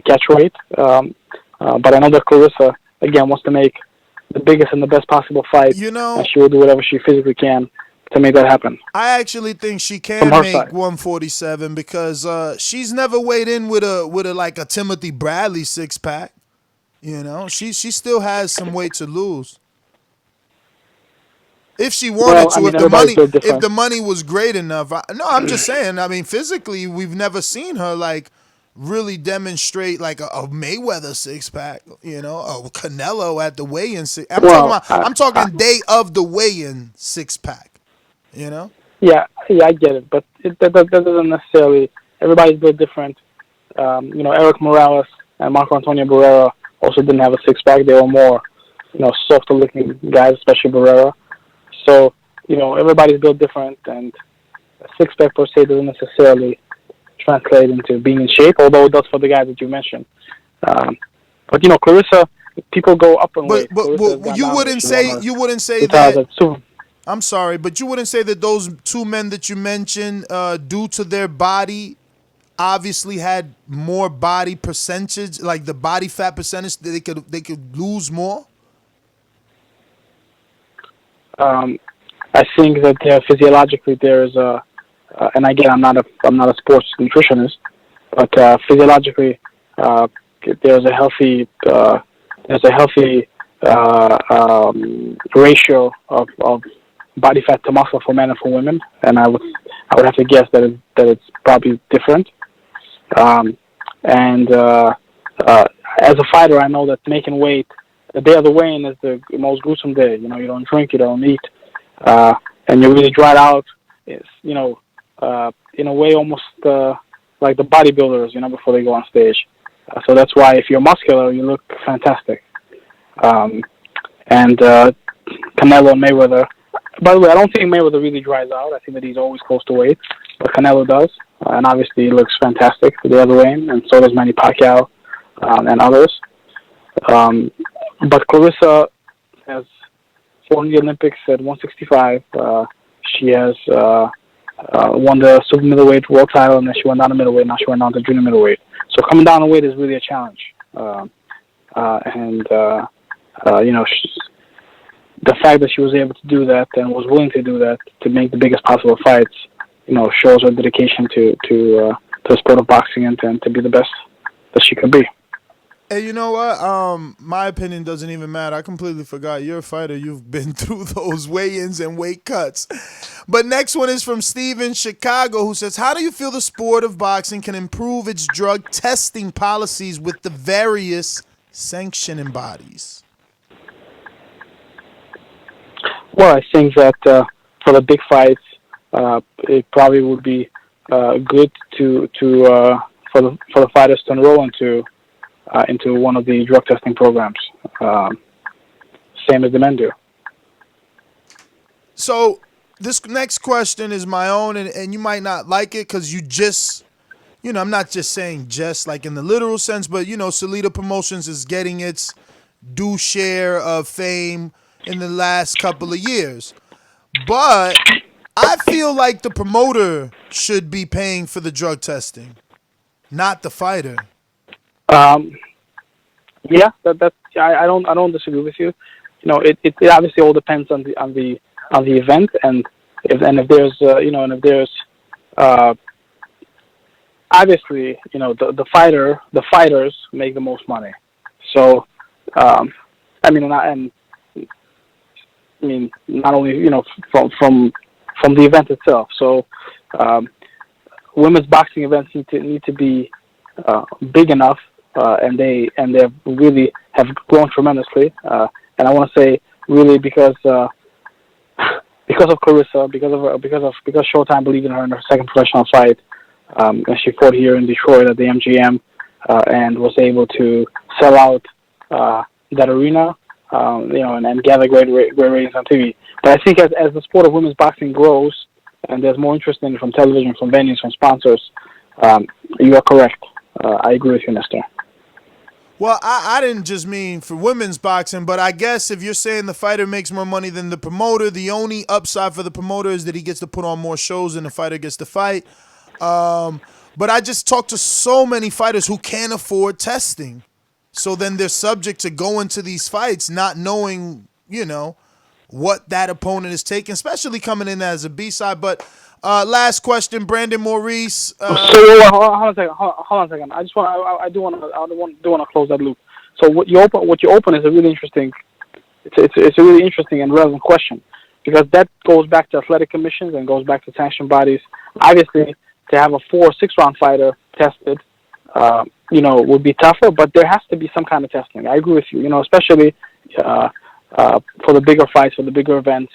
catch weight. But I know that Clarissa, again, wants to make the biggest and the best possible fight, and she will do whatever she physically can to make that happen. I actually think she can make 147 because she's never weighed in with a like a Timothy Bradley 6-pack. She still has some weight to lose. If she wanted to, if the money was great enough. I'm just saying. I mean, physically, we've never seen her like really demonstrate like a Mayweather 6-pack. A Canelo at the weigh-in. I'm talking day of the weigh-in 6-pack. Yeah, I get it, but that doesn't necessarily. Everybody's built different. Eric Morales and Marco Antonio Barrera also didn't have a 6-pack. They were more, softer-looking guys, especially Barrera. So, everybody's built different, and a 6-pack per se doesn't necessarily translate into being in shape, although it does for the guys that you mentioned. But Clarissa, people go up in weight. But you wouldn't say that. I'm sorry, but you wouldn't say that those two men that you mentioned, due to their body, obviously had more body percentage, like the body fat percentage, that they could lose more? I think that physiologically there is and again I'm not a sports nutritionist, but physiologically there's a healthy ratio of body fat to muscle for men and for women, and I would have to guess that it's probably different. As a fighter, I know that making weight, the day of the weigh-in is the most gruesome day. You know, you don't drink, you don't eat, and you're really dried out. It's, in a way almost like the bodybuilders, before they go on stage. So that's why if you're muscular, you look fantastic. Canelo and Mayweather. By the way, I don't think Mayweather really dries out. I think that he's always close to weight, but Canelo does, and obviously he looks fantastic the other way, and so does Manny Pacquiao and others. But Clarissa has won the Olympics at 165. She has won the super middleweight world title, and then she went down to middleweight. Now she went down to junior middleweight. So coming down in weight is really a challenge. The fact that she was able to do that and was willing to do that to make the biggest possible fights, shows her dedication to the sport of boxing and to be the best that she could be. Hey, you know what? My opinion doesn't even matter. I completely forgot. You're a fighter. You've been through those weigh-ins and weight cuts. But next one is from Steve in Chicago, who says, how do you feel the sport of boxing can improve its drug testing policies with the various sanctioning bodies? Well, I think that for the big fights, it probably would be good for the fighters to enroll into one of the drug testing programs, same as the men do. So this next question is my own, and you might not like it because you just, I'm not just saying just like in the literal sense, but, Salida Promotions is getting its due share of fame in the last couple of years. But I feel like the promoter should be paying for the drug testing, not the fighter. Yeah, I don't disagree with you. It obviously all depends on the event, and if there's obviously the fighters make the most money. So not only from the event itself. So women's boxing events need to be big enough, and they really have grown tremendously. And I want to say really because of Clarissa, because Showtime believed in her in her second professional fight, and she fought here in Detroit at the MGM, and was able to sell out that arena. And gather great ratings on TV. But I think as the sport of women's boxing grows and there's more interest in it from television, from venues, from sponsors, you are correct. I agree with you, Nestor. Well, I didn't just mean for women's boxing, but I guess if you're saying the fighter makes more money than the promoter, the only upside for the promoter is that he gets to put on more shows and the fighter gets to fight. But I just talked to so many fighters who can't afford testing. So then they're subject to going to these fights not knowing, what that opponent is taking, especially coming in as a B-side. But last question, Brandon Maurice. Hold on a second. I do want to close that loop. So what you open is a really interesting. It's a really interesting and relevant question, because that goes back to athletic commissions and goes back to sanction bodies. Obviously, to have a 4 or 6 round fighter tested, would be tougher, but there has to be some kind of testing. I agree with you, especially for the bigger fights, for the bigger events.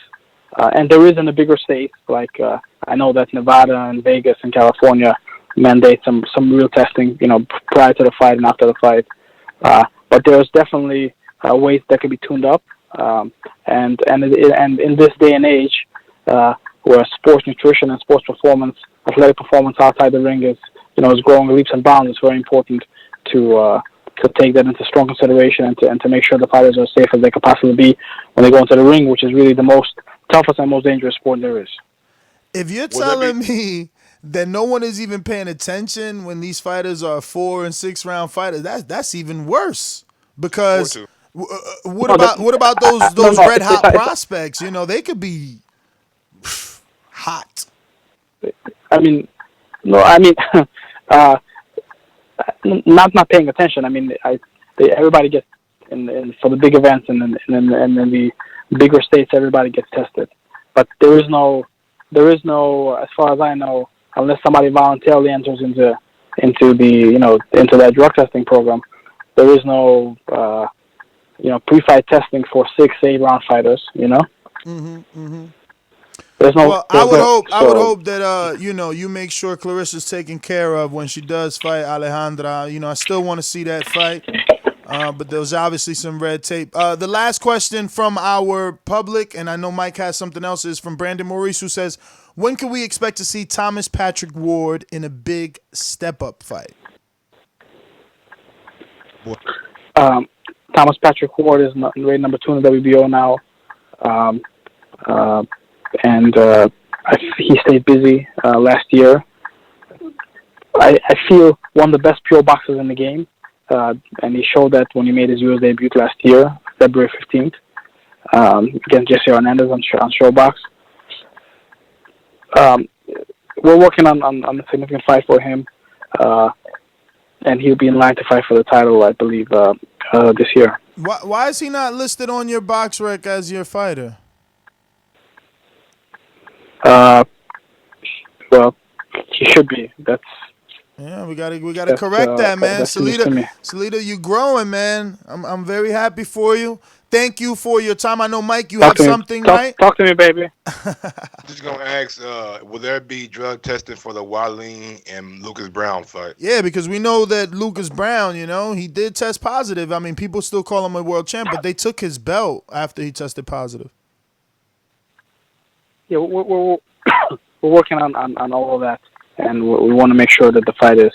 And there is in the bigger states, like I know that Nevada and Vegas and California mandate some real testing, prior to the fight and after the fight. But there's definitely ways that can be tuned up. And in this day and age, where sports nutrition and sports performance, athletic performance outside the ring is growing leaps and bounds, it's very important to take that into strong consideration and to make sure the fighters are as safe as they could possibly be when they go into the ring, which is really the most toughest and most dangerous sport there is. If you're telling me that no one is even paying attention when these fighters are 4 and 6 round fighters, that's even worse. Because what about those red hot prospects? They could be hot. not paying attention. I mean, everybody gets for the big events and then the bigger states, everybody gets tested. But there is no, as far as I know, unless somebody voluntarily enters into that drug testing program, there is no pre-fight testing for 6-8 round fighters. There's no. Well, I would hope that you make sure Clarissa's taken care of when she does fight Alejandra. I still want to see that fight, but there's obviously some red tape. The last question from our public, and I know Mike has something else, is from Brandon Maurice, who says, "When can we expect to see Thomas Patrick Ward in a big step-up fight?" Thomas Patrick Ward is rated number 2 in the WBO now. And he stayed busy last year. I feel one of the best pure boxers in the game, and he showed that when he made his US debut last year, February 15th, against Jesse Hernandez on Showbox. We're working on a significant fight for him, and he'll be in line to fight for the title, I believe, this year. Why is he not listed on your box rec as your fighter? Well, he should be. Yeah, we gotta correct that, man. Salita, you growing, man. I'm very happy for you. Thank you for your time. I know, Mike, you have something, right? Talk to me, baby. Just gonna ask, will there be drug testing for the Wallin and Lucas Brown fight? Yeah, because we know that Lucas Brown, he did test positive. I mean, people still call him a world champ, but they took his belt after he tested positive. Yeah, we're working on all of that, and we want to make sure that the fight is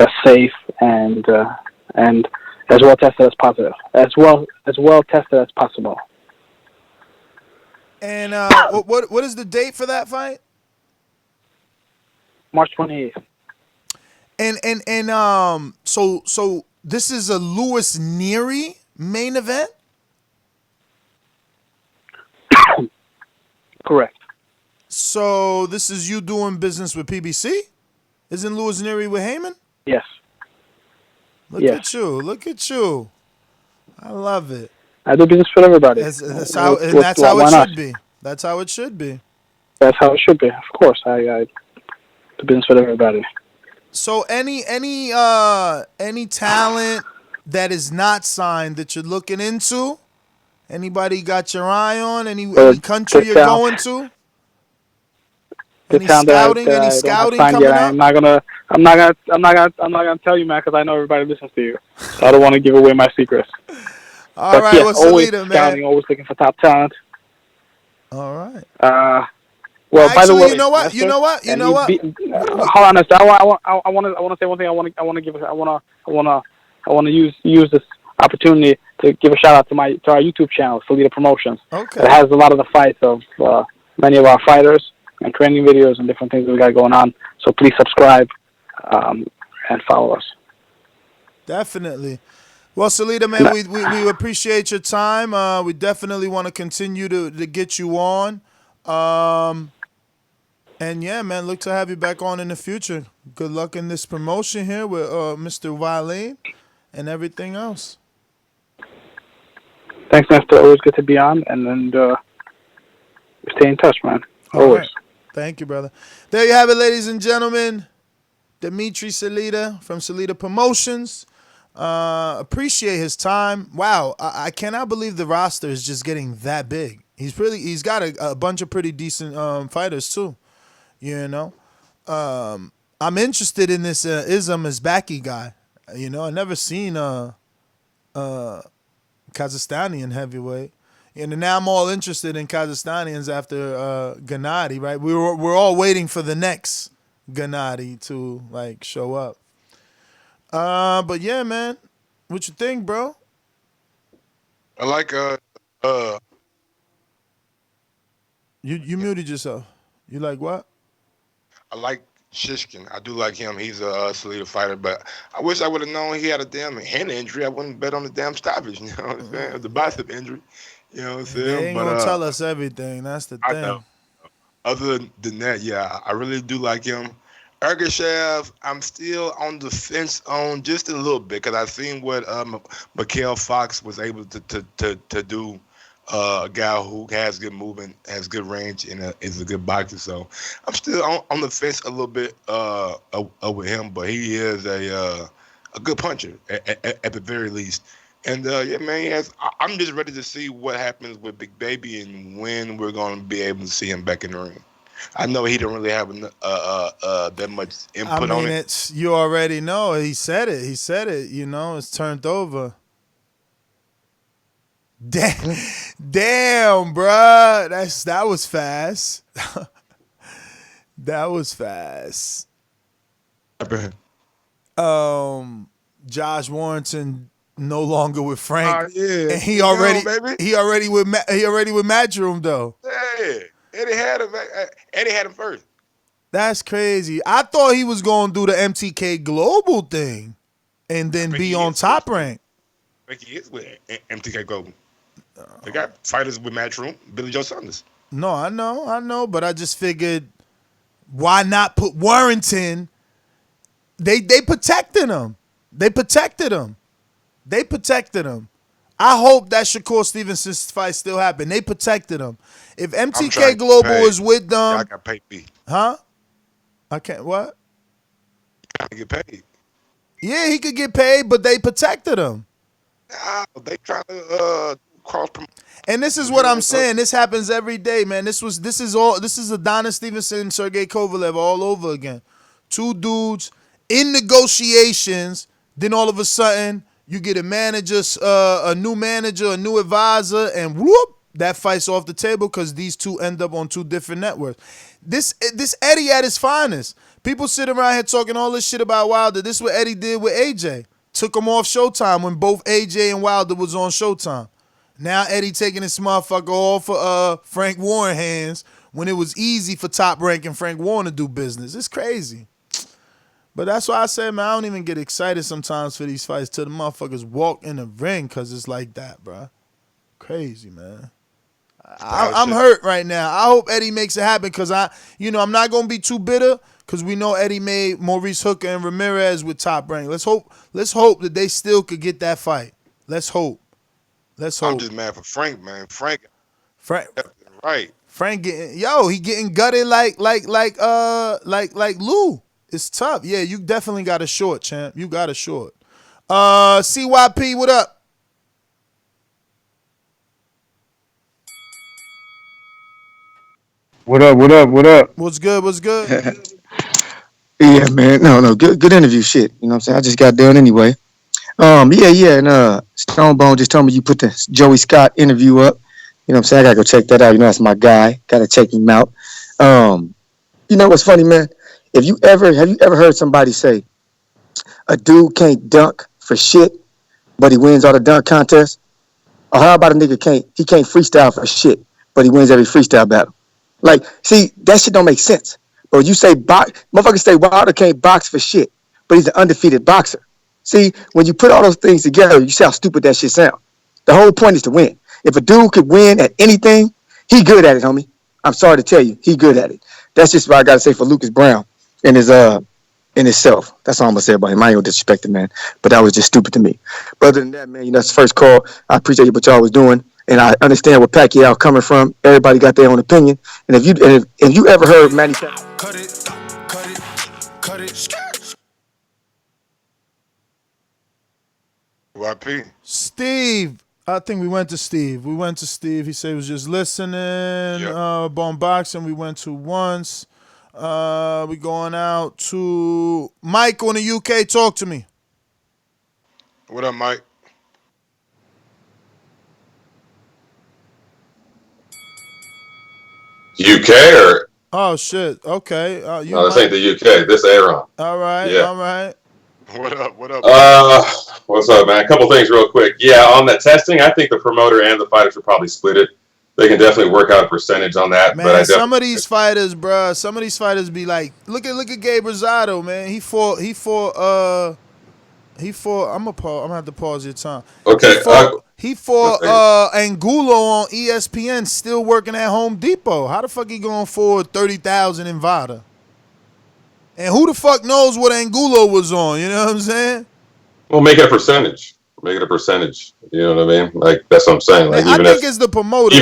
as safe and as well tested as possible, as well tested as possible. And what is the date for that fight? March 28th. And so this is a Louis Neary main event? Correct. So this is you doing business with PBC? Isn't Louis Neary with Heyman? Yes. Look at you. I love it. I do business with everybody. That's how it should be. That's how it should be. That's how it should be. Of course, I do business with everybody. So any talent that is not signed that you're looking into? Anybody got your eye on? Any country you're going to? Any scouting coming up? I'm not gonna tell you, man, because I know everybody listens to you. So I don't want to give away my secrets. All right, yes, always Salita, scouting, man. always looking for top talent. All right. Well, actually, by the way, you know what? Hold on, Esther. I want to say one thing. I want to use this opportunity to give a shout out to our YouTube channel, Salita Promotions. Okay. It has a lot of the fights of many of our fighters and training videos and different things we got going on. So please subscribe and follow us. Definitely. Well, Salita, man, we appreciate your time. We definitely want to continue to get you on. And yeah, man, look to have you back on in the future. Good luck in this promotion here with Mr. Wallin and everything else. Thanks, Nestor. Always good to be on, and stay in touch, man. Always. Right. Thank you, brother. There you have it, ladies and gentlemen. Dimitri Salita from Salita Promotions. Appreciate his time. Wow, I cannot believe the roster is just getting that big. He's got a bunch of pretty decent fighters too. I'm interested in this Islam Azbaki guy. I never seen Kazakhstanian heavyweight. And now I'm all interested in Kazakhstanians after Gennady, right? We're all waiting for the next Gennady to show up. But yeah, man, what you think, bro? I like You muted yourself. You like what? I like Shishkin. I do like him. He's a Salita fighter, but I wish I would have known he had a damn hand injury. I wouldn't bet on the damn stoppage. You know what I'm saying? The bicep injury. You know what I'm saying? They ain't gonna tell us everything. That's the thing. I know. Other than that, yeah, I really do like him. Ergashev, I'm still on the fence on just a little bit because I've seen what Mikhail Fox was able to do. A guy who has good movement, has good range, and is a good boxer. So I'm still on the fence a little bit with him, but he is a good puncher at the very least. And yeah, man, I'm just ready to see what happens with Big Baby and when we're going to be able to see him back in the ring. I know he don't really have that much input on it. You already know. He said it. He said it. You know, it's turned over. Damn, bruh. That was fast. That was fast. Josh Warrington no longer with Frank. Yeah. And he already with Matchroom though. Yeah. Eddie had him first. That's crazy. I thought he was going to do the MTK Global thing and then be on Top Rank. I think he is with MTK Global. They got fighters with Matchroom, Billy Joe Saunders. No, I know, but I just figured why not put Warrington? They protected him. They protected him. I hope that Shakur Stevenson fight still happened. They protected him. If MTK Global is with them, I got paid. Huh? I can't. What? Got to get paid. Yeah, he could get paid, but they protected him. They trying to cross. And this is what I'm saying. This happens every day, man. This is Adonis Stevenson, Sergey Kovalev all over again. Two dudes in negotiations. Then all of a sudden, you get a manager, a new manager, a new advisor, and whoop, that fight's off the table because these two end up on two different networks. This Eddie at his finest. People sit around here talking all this shit about Wilder. This is what Eddie did with AJ. Took him off Showtime when both AJ and Wilder was on Showtime. Now Eddie taking this motherfucker off for Frank Warren hands when it was easy for Top Rank and Frank Warren to do business. It's crazy. But that's why I say, man, I don't even get excited sometimes for these fights till the motherfuckers walk in the ring because it's like that, bro. Crazy, man. I'm hurt right now. I hope Eddie makes it happen because I'm not going to be too bitter because we know Eddie made Maurice Hooker and Ramirez with Top Rank. Let's hope that they still could get that fight. Let's hope. I'm just mad for Frank, man. Frank, right? Frank he getting gutted like Lou. It's tough. Yeah, you definitely got a short, champ. You got a short. CYP, what up? What up? What's good? Yeah, man. No. Good interview shit. You know what I'm saying? I just got done anyway. Yeah, and Stone Bone just told me you put the Joey Scott interview up. You know what I'm saying? I gotta go check that out. You know, that's my guy. Gotta check him out. You know what's funny, man? Have you ever heard somebody say a dude can't dunk for shit, but he wins all the dunk contests? Or how about a nigga can't freestyle for shit, but he wins every freestyle battle? Like, see, that shit don't make sense. But you say motherfuckers say Wilder can't box for shit, but he's an undefeated boxer. See, when you put all those things together, you see how stupid that shit sounds. The whole point is to win. If a dude could win at anything, he good at it, homie. I'm sorry to tell you, he good at it. That's just what I gotta say for Lucas Brown in himself. That's all I'm gonna say about him. I ain't gonna disrespect him, man. But that was just stupid to me. But other than that, man, that's the first call. I appreciate what y'all was doing, and I understand where Pacquiao coming from. Everybody got their own opinion. And if you ever heard Manny Pacquiao, cut it. YP. Steve. I think we went to Steve. He said he was just listening. Yep. Bone Boxing, we went to once. We going out to Mike on the UK. Talk to me. What up, Mike? UK or? Oh shit. Okay. No, this ain't the UK. This Aaron. All right. Yeah. All right. What up? What's up, man? A couple things real quick. Yeah, on the testing, I think the promoter and the fighter should probably split it. They can definitely work out a percentage on that. Man, but some of these fighters, bruh, be like, look at Gabe Rosado, man. He fought. I'm gonna have to pause your time. Okay. He fought Angulo on ESPN, still working at Home Depot. How the fuck he going for 30,000 in VADA? And who the fuck knows what Angulo was on? You know what I'm saying? Well, make it a percentage. Make it a percentage. You know what I mean? Like, that's what I'm saying. Like, I think it's the promoter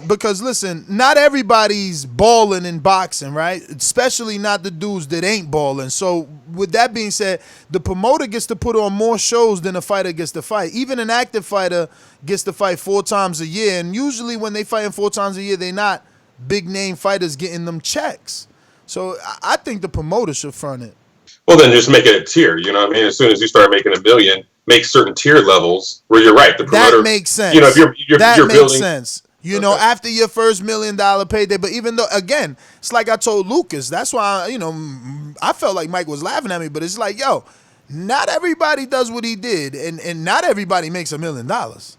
because listen, not everybody's balling in boxing, right? Especially not the dudes that ain't balling. So with that being said, the promoter gets to put on more shows than a fighter gets to fight. Even an active fighter gets to fight 4 times a year, and usually when they fighting 4 times a year, they not big name fighters getting them checks. So I think the promoter should front it. Well, then just make it a tier. You know what I mean? As soon as you start making $1 million, make certain tier levels where you're right. The promoter, that makes sense. You know, if you're makes building sense. You know, after your first $1 million payday. But even though, again, it's like I told Lucas. That's why I felt like Mike was laughing at me. But it's like, yo, not everybody does what he did, and not everybody makes $1 million. That's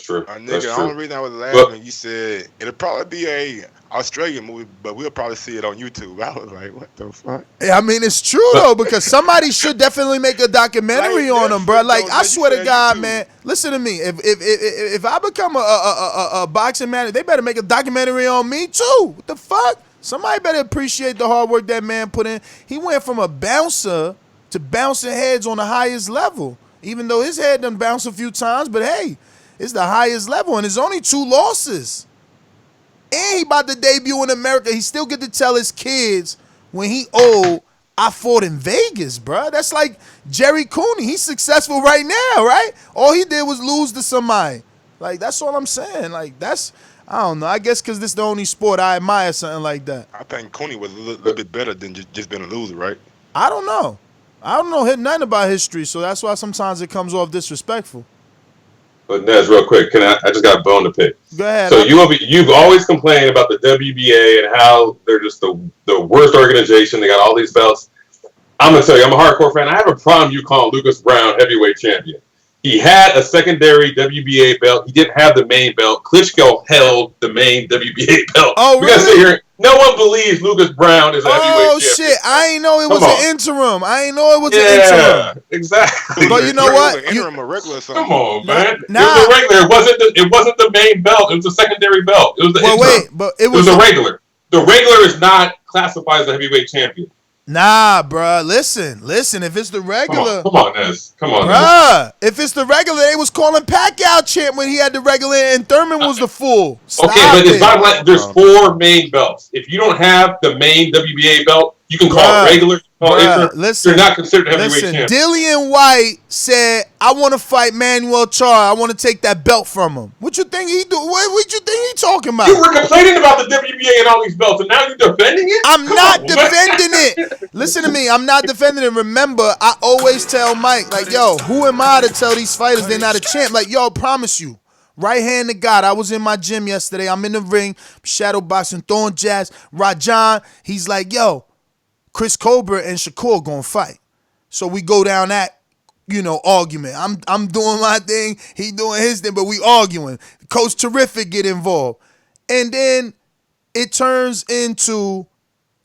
true. Nigga, That's the true. only reason I was laughing, you said it'll probably be a Australian movie, but we'll probably see it on YouTube. I was like, what the fuck? I mean, it's true though, because somebody should definitely make a documentary on him, bro. Like, I swear to God, man. Listen to me. If I become a boxing man, they better make a documentary on me too. What the fuck? Somebody better appreciate the hard work that man put in. He went from a bouncer to bouncing heads on the highest level. Even though his head done bounced a few times, but hey, it's the highest level, and there's only 2 losses. And he about to debut in America. He still get to tell his kids when he old, I fought in Vegas, bro. That's like Jerry Cooney. He's successful right now, right? All he did was lose to somebody. Like, that's all I'm saying. Like, that's, I don't know. I guess because this is the only sport I admire something like that. I think Cooney was a little bit better than just being a loser, right? I don't know. I don't know nothing about history, so that's why sometimes it comes off disrespectful. But Nez, real quick, I just got a bone to pick. Go ahead. So you've always complained about the WBA and how they're just the worst organization. They got all these belts. I'm gonna tell you, I'm a hardcore fan. I have a problem you calling Lucas Brown heavyweight champion. He had a secondary WBA belt. He didn't have the main belt. Klitschko held the main WBA belt. Oh, we gotta sit here. No one believes Lucas Brown is a heavyweight champion. Oh, shit. I ain't know it was an interim. I ain't know it was an interim. Yeah, exactly. But you know what? Interim or regular or something. Come on, man. Nah. It was a regular. It wasn't the main belt. It was a secondary belt. It was the interim. Wait, but it was a regular. The regular is not classified as a heavyweight champion. Nah, bruh. Listen. If it's the regular. Come on, Nez. Come on, bruh. If it's the regular, they was calling Pacquiao champ when he had the regular and Thurman was the full. Stop okay, but it's it. not like there's 4 main belts. If you don't have the main WBA belt, you can call it regular. Listen, you're not considered a heavyweight champion. Dillian White said, I want to fight Manuel Charr. I want to take that belt from him. What you think he do? What you think he talking about? You were complaining about the WBA and all these belts, and now you're defending it? I'm not defending it. Listen to me. I'm not defending it. Remember, I always tell Mike, like, yo, who am I to tell these fighters they're not a champ? Like, yo, promise you. Right hand to God. I was in my gym yesterday. I'm in the ring, shadow boxing, throwing jabs. Rajan, he's like, yo, Chris Colbert and Shakur gonna fight. So we go down that, argument. I'm doing my thing, he doing his thing, but we arguing. Coach Terrific get involved. And then it turns into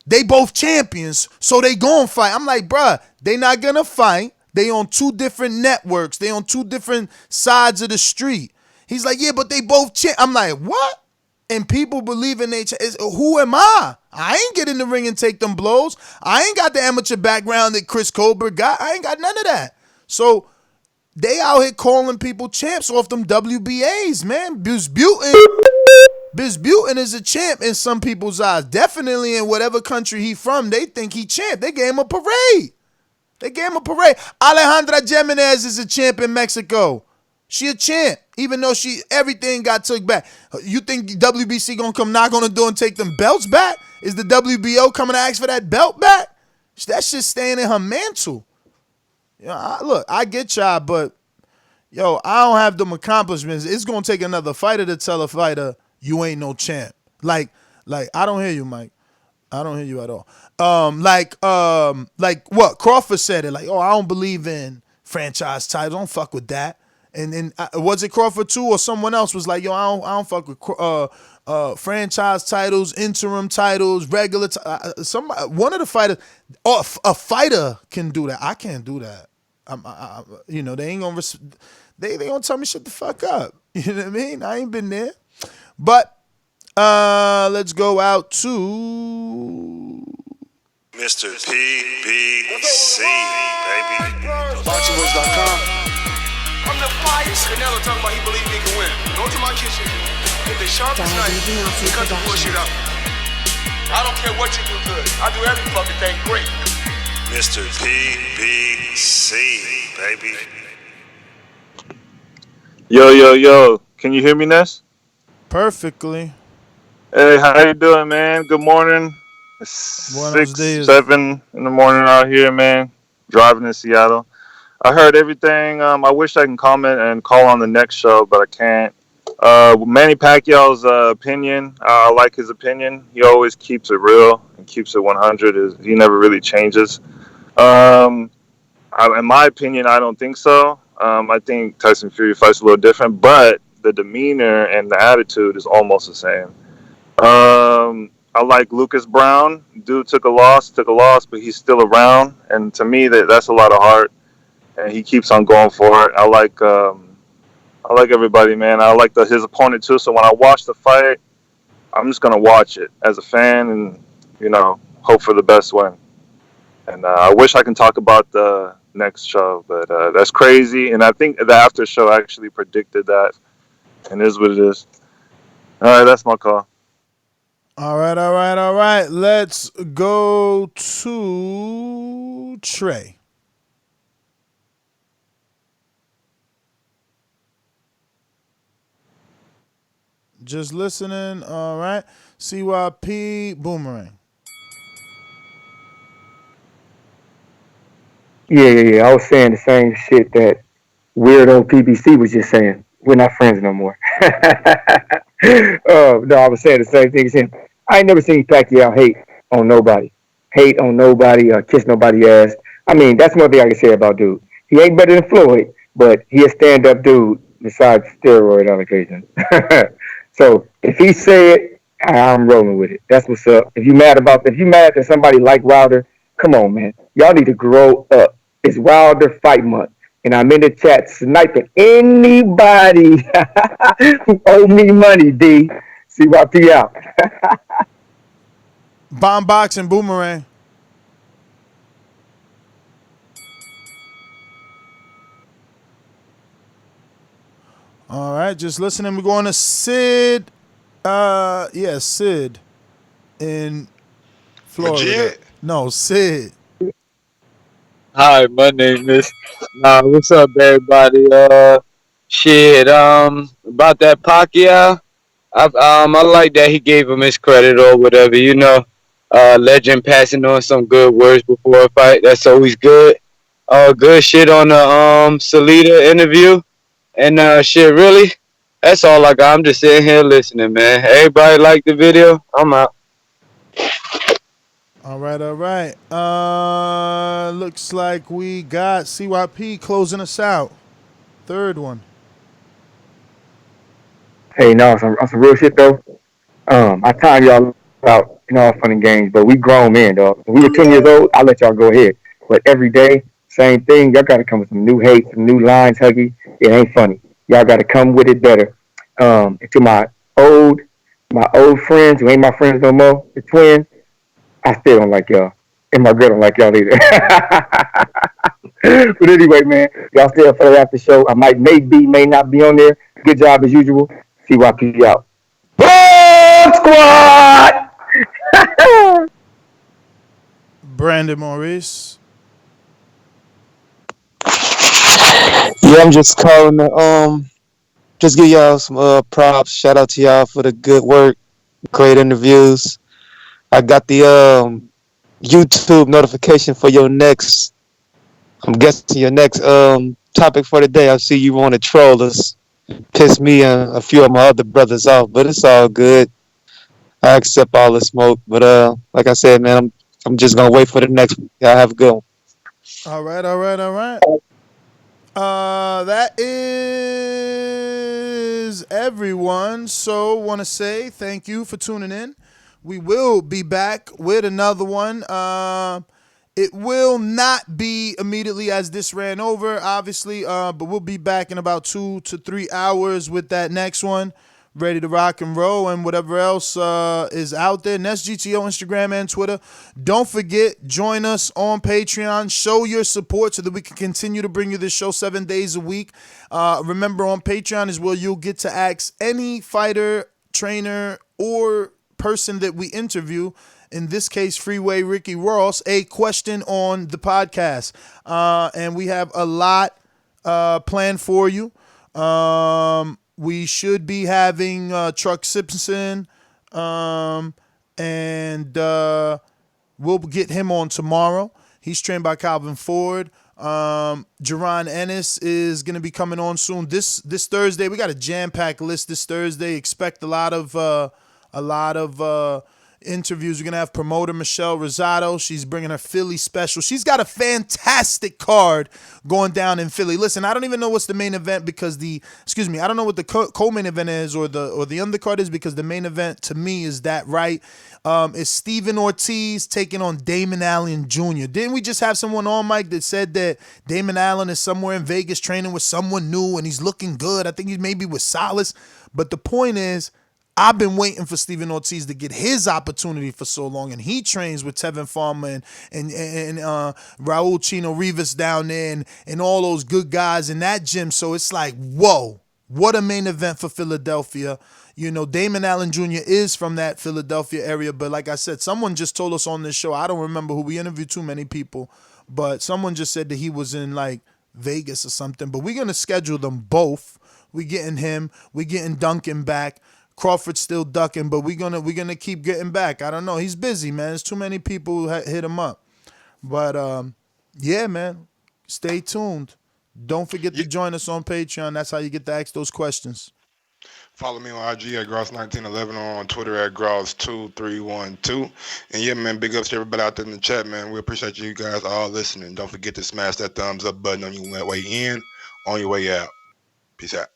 they both champions, so they gonna fight. I'm like, bruh, they not gonna fight. They on 2 different networks. They on 2 different sides of the street. He's like, yeah, but they both champ. I'm like, what? And people believe in who am I? I ain't get in the ring and take them blows. I ain't got the amateur background that Chris Colbert got. I ain't got none of that. So they out here calling people champs off them WBAs, man. Bisbutin is a champ in some people's eyes. Definitely in whatever country he from, they think he champ. They gave him a parade. Alejandra Jimenez is a champ in Mexico. She a champ, even though everything got took back. You think WBC gonna come knock on the door and take them belts back? Is the WBO coming to ask for that belt back? That shit's staying in her mantle. Look, I get y'all, but yo, I don't have them accomplishments. It's gonna take another fighter to tell a fighter you ain't no champ. Like I don't hear you, Mike. I don't hear you at all. Like what Crawford said it. Like, I don't believe in franchise titles. Don't fuck with that. And then was it Crawford too, or someone else was like, yo, I don't fuck with franchise titles, interim titles, regular. One of the fighters, a fighter can do that. I can't do that. They ain't gonna. They gonna tell me shut the fuck up. You know what I mean? I ain't been there. But let's go out to Mr. PBC, baby. BoxingVoice.com. I'm the flyest. Canelo talking about he believe he can win. Go to my kitchen. Get the sharpest knife and cut the bullshit out. I don't care what you do good. I do every fucking thing great. Mr. PBC, baby. Yo. Can you hear me, Ness? Perfectly. Hey, how you doing, man? Good morning. It's 7 in the morning out here, man. Driving in Seattle. I heard everything. I wish I can comment and call on the next show, but I can't. Manny Pacquiao's opinion, I like his opinion. He always keeps it real and keeps it 100. He never really changes. In my opinion, I don't think so. I think Tyson Fury fights a little different, but the demeanor and the attitude is almost the same. I like Lucas Brown. Dude took a loss, but he's still around. And to me, that's a lot of heart. And he keeps on going for it. I like everybody, man. I like his opponent too. So when I watch the fight, I'm just gonna watch it as a fan and hope for the best win. And I wish I can talk about the next show, but that's crazy. And I think the after show actually predicted that, and it is what it is. All right, that's my call. All right. Let's go to Trey. Just listening. All right. CYP Boomerang. Yeah. I was saying the same shit that weirdo PBC was just saying. We're not friends no more. No, I was saying the same thing as him. I ain't never seen Pacquiao hate on nobody, kiss nobody's ass. I mean, that's one thing I can say about dude. He ain't better than Floyd, but he a stand-up dude besides steroid on occasion. So if he say it, I'm rolling with it. That's what's up. If you mad that somebody like Wilder, come on, man. Y'all need to grow up. It's Wilder Fight Month. And I'm in the chat sniping anybody who owe me money, D. CYP out. Bomb Boxing Boomerang. All right, just listening. We're going to Sid. Sid in Florida. Legit? No, Sid. Hi, my name is. What's up, everybody? About that Pacquiao, I like that he gave him his credit or whatever. Legend passing on some good words before a fight. That's always good. Good shit on the Salida interview, and shit. Really, that's all I got. I'm just sitting here listening, man. Everybody like the video? I'm out. All right. Looks like we got CYP closing us out. Third one. Hey, no, some real shit though. I time y'all out in all fun and games, but we grown men, dog. When we were 10 years old, I'll let y'all go ahead. But every day, same thing. Y'all got to come with some new hate, some new lines, Huggy. It ain't funny. Y'all got to come with it better. And to my old friends who ain't my friends no more, the twins, I still don't like y'all. And my girl don't like y'all either. But anyway, man, y'all still for the after show. I may not be on there. Good job as usual. CYP out. Bomb Squad! Brandon Maurice. Yeah, I'm just calling to just give y'all some props. Shout out to y'all for the good work, great interviews. I got the YouTube notification for your next. I'm guessing your next topic for the day. I see you want to troll us, piss me and a few of my other brothers off, but it's all good. I accept all the smoke, but like I said, man, I'm just gonna wait for the next one. Y'all have a good one. All right. That is everyone. So want to say thank you for tuning in. We will be back with another one. It will not be immediately as this ran over, obviously, but we'll be back in about 2 to 3 hours with that next one. ready to rock and roll, and whatever else is out there. Nest GTO, Instagram, and Twitter. Don't forget, join us on Patreon. Show your support so that we can continue to bring you this show 7 days a week. Remember, on Patreon is where you'll get to ask any fighter, trainer, or person that we interview, in this case, Freeway Ricky Ross, a question on the podcast. And we have a lot planned for you. We should be having Truck Simpson, and we'll get him on tomorrow. He's trained by Calvin Ford. Jerron Ennis is going to be coming on soon. This Thursday, we got a jam-packed list this Thursday. Expect a lot of interviews. We're going to have promoter Michelle Rosado. She's bringing her Philly special. She's got a fantastic card going down in Philly. Listen, I don't even know what's the main event because I don't know what the co-main event is or the undercard is, because the main event to me is that, right? Is Steven Ortiz taking on Damon Allen Jr. Didn't we just have someone on, Mike, that said that Damon Allen is somewhere in Vegas training with someone new and he's looking good? I think he's maybe with Salas. But the point is, I've been waiting for Steven Ortiz to get his opportunity for so long, and he trains with Tevin Farmer and Raul Chino Rivas down there and all those good guys in that gym. So it's like, whoa, what a main event for Philadelphia. You know, Damon Allen Jr. is from that Philadelphia area, but like I said, someone just told us on this show, I don't remember who, we interviewed too many people, but someone just said that he was in like Vegas or something. But we're going to schedule them both. We're getting him. We're getting Duncan back. Crawford's still ducking, but we're gonna keep getting back. I don't know. He's busy, man. There's too many people who hit him up. But yeah, man. Stay tuned. Don't forget to join us on Patreon. That's how you get to ask those questions. Follow me on IG at Gross1911, or on Twitter at Gross2312. And yeah, man, big ups to everybody out there in the chat, man. We appreciate you guys all listening. Don't forget to smash that thumbs up button on your way in, on your way out. Peace out.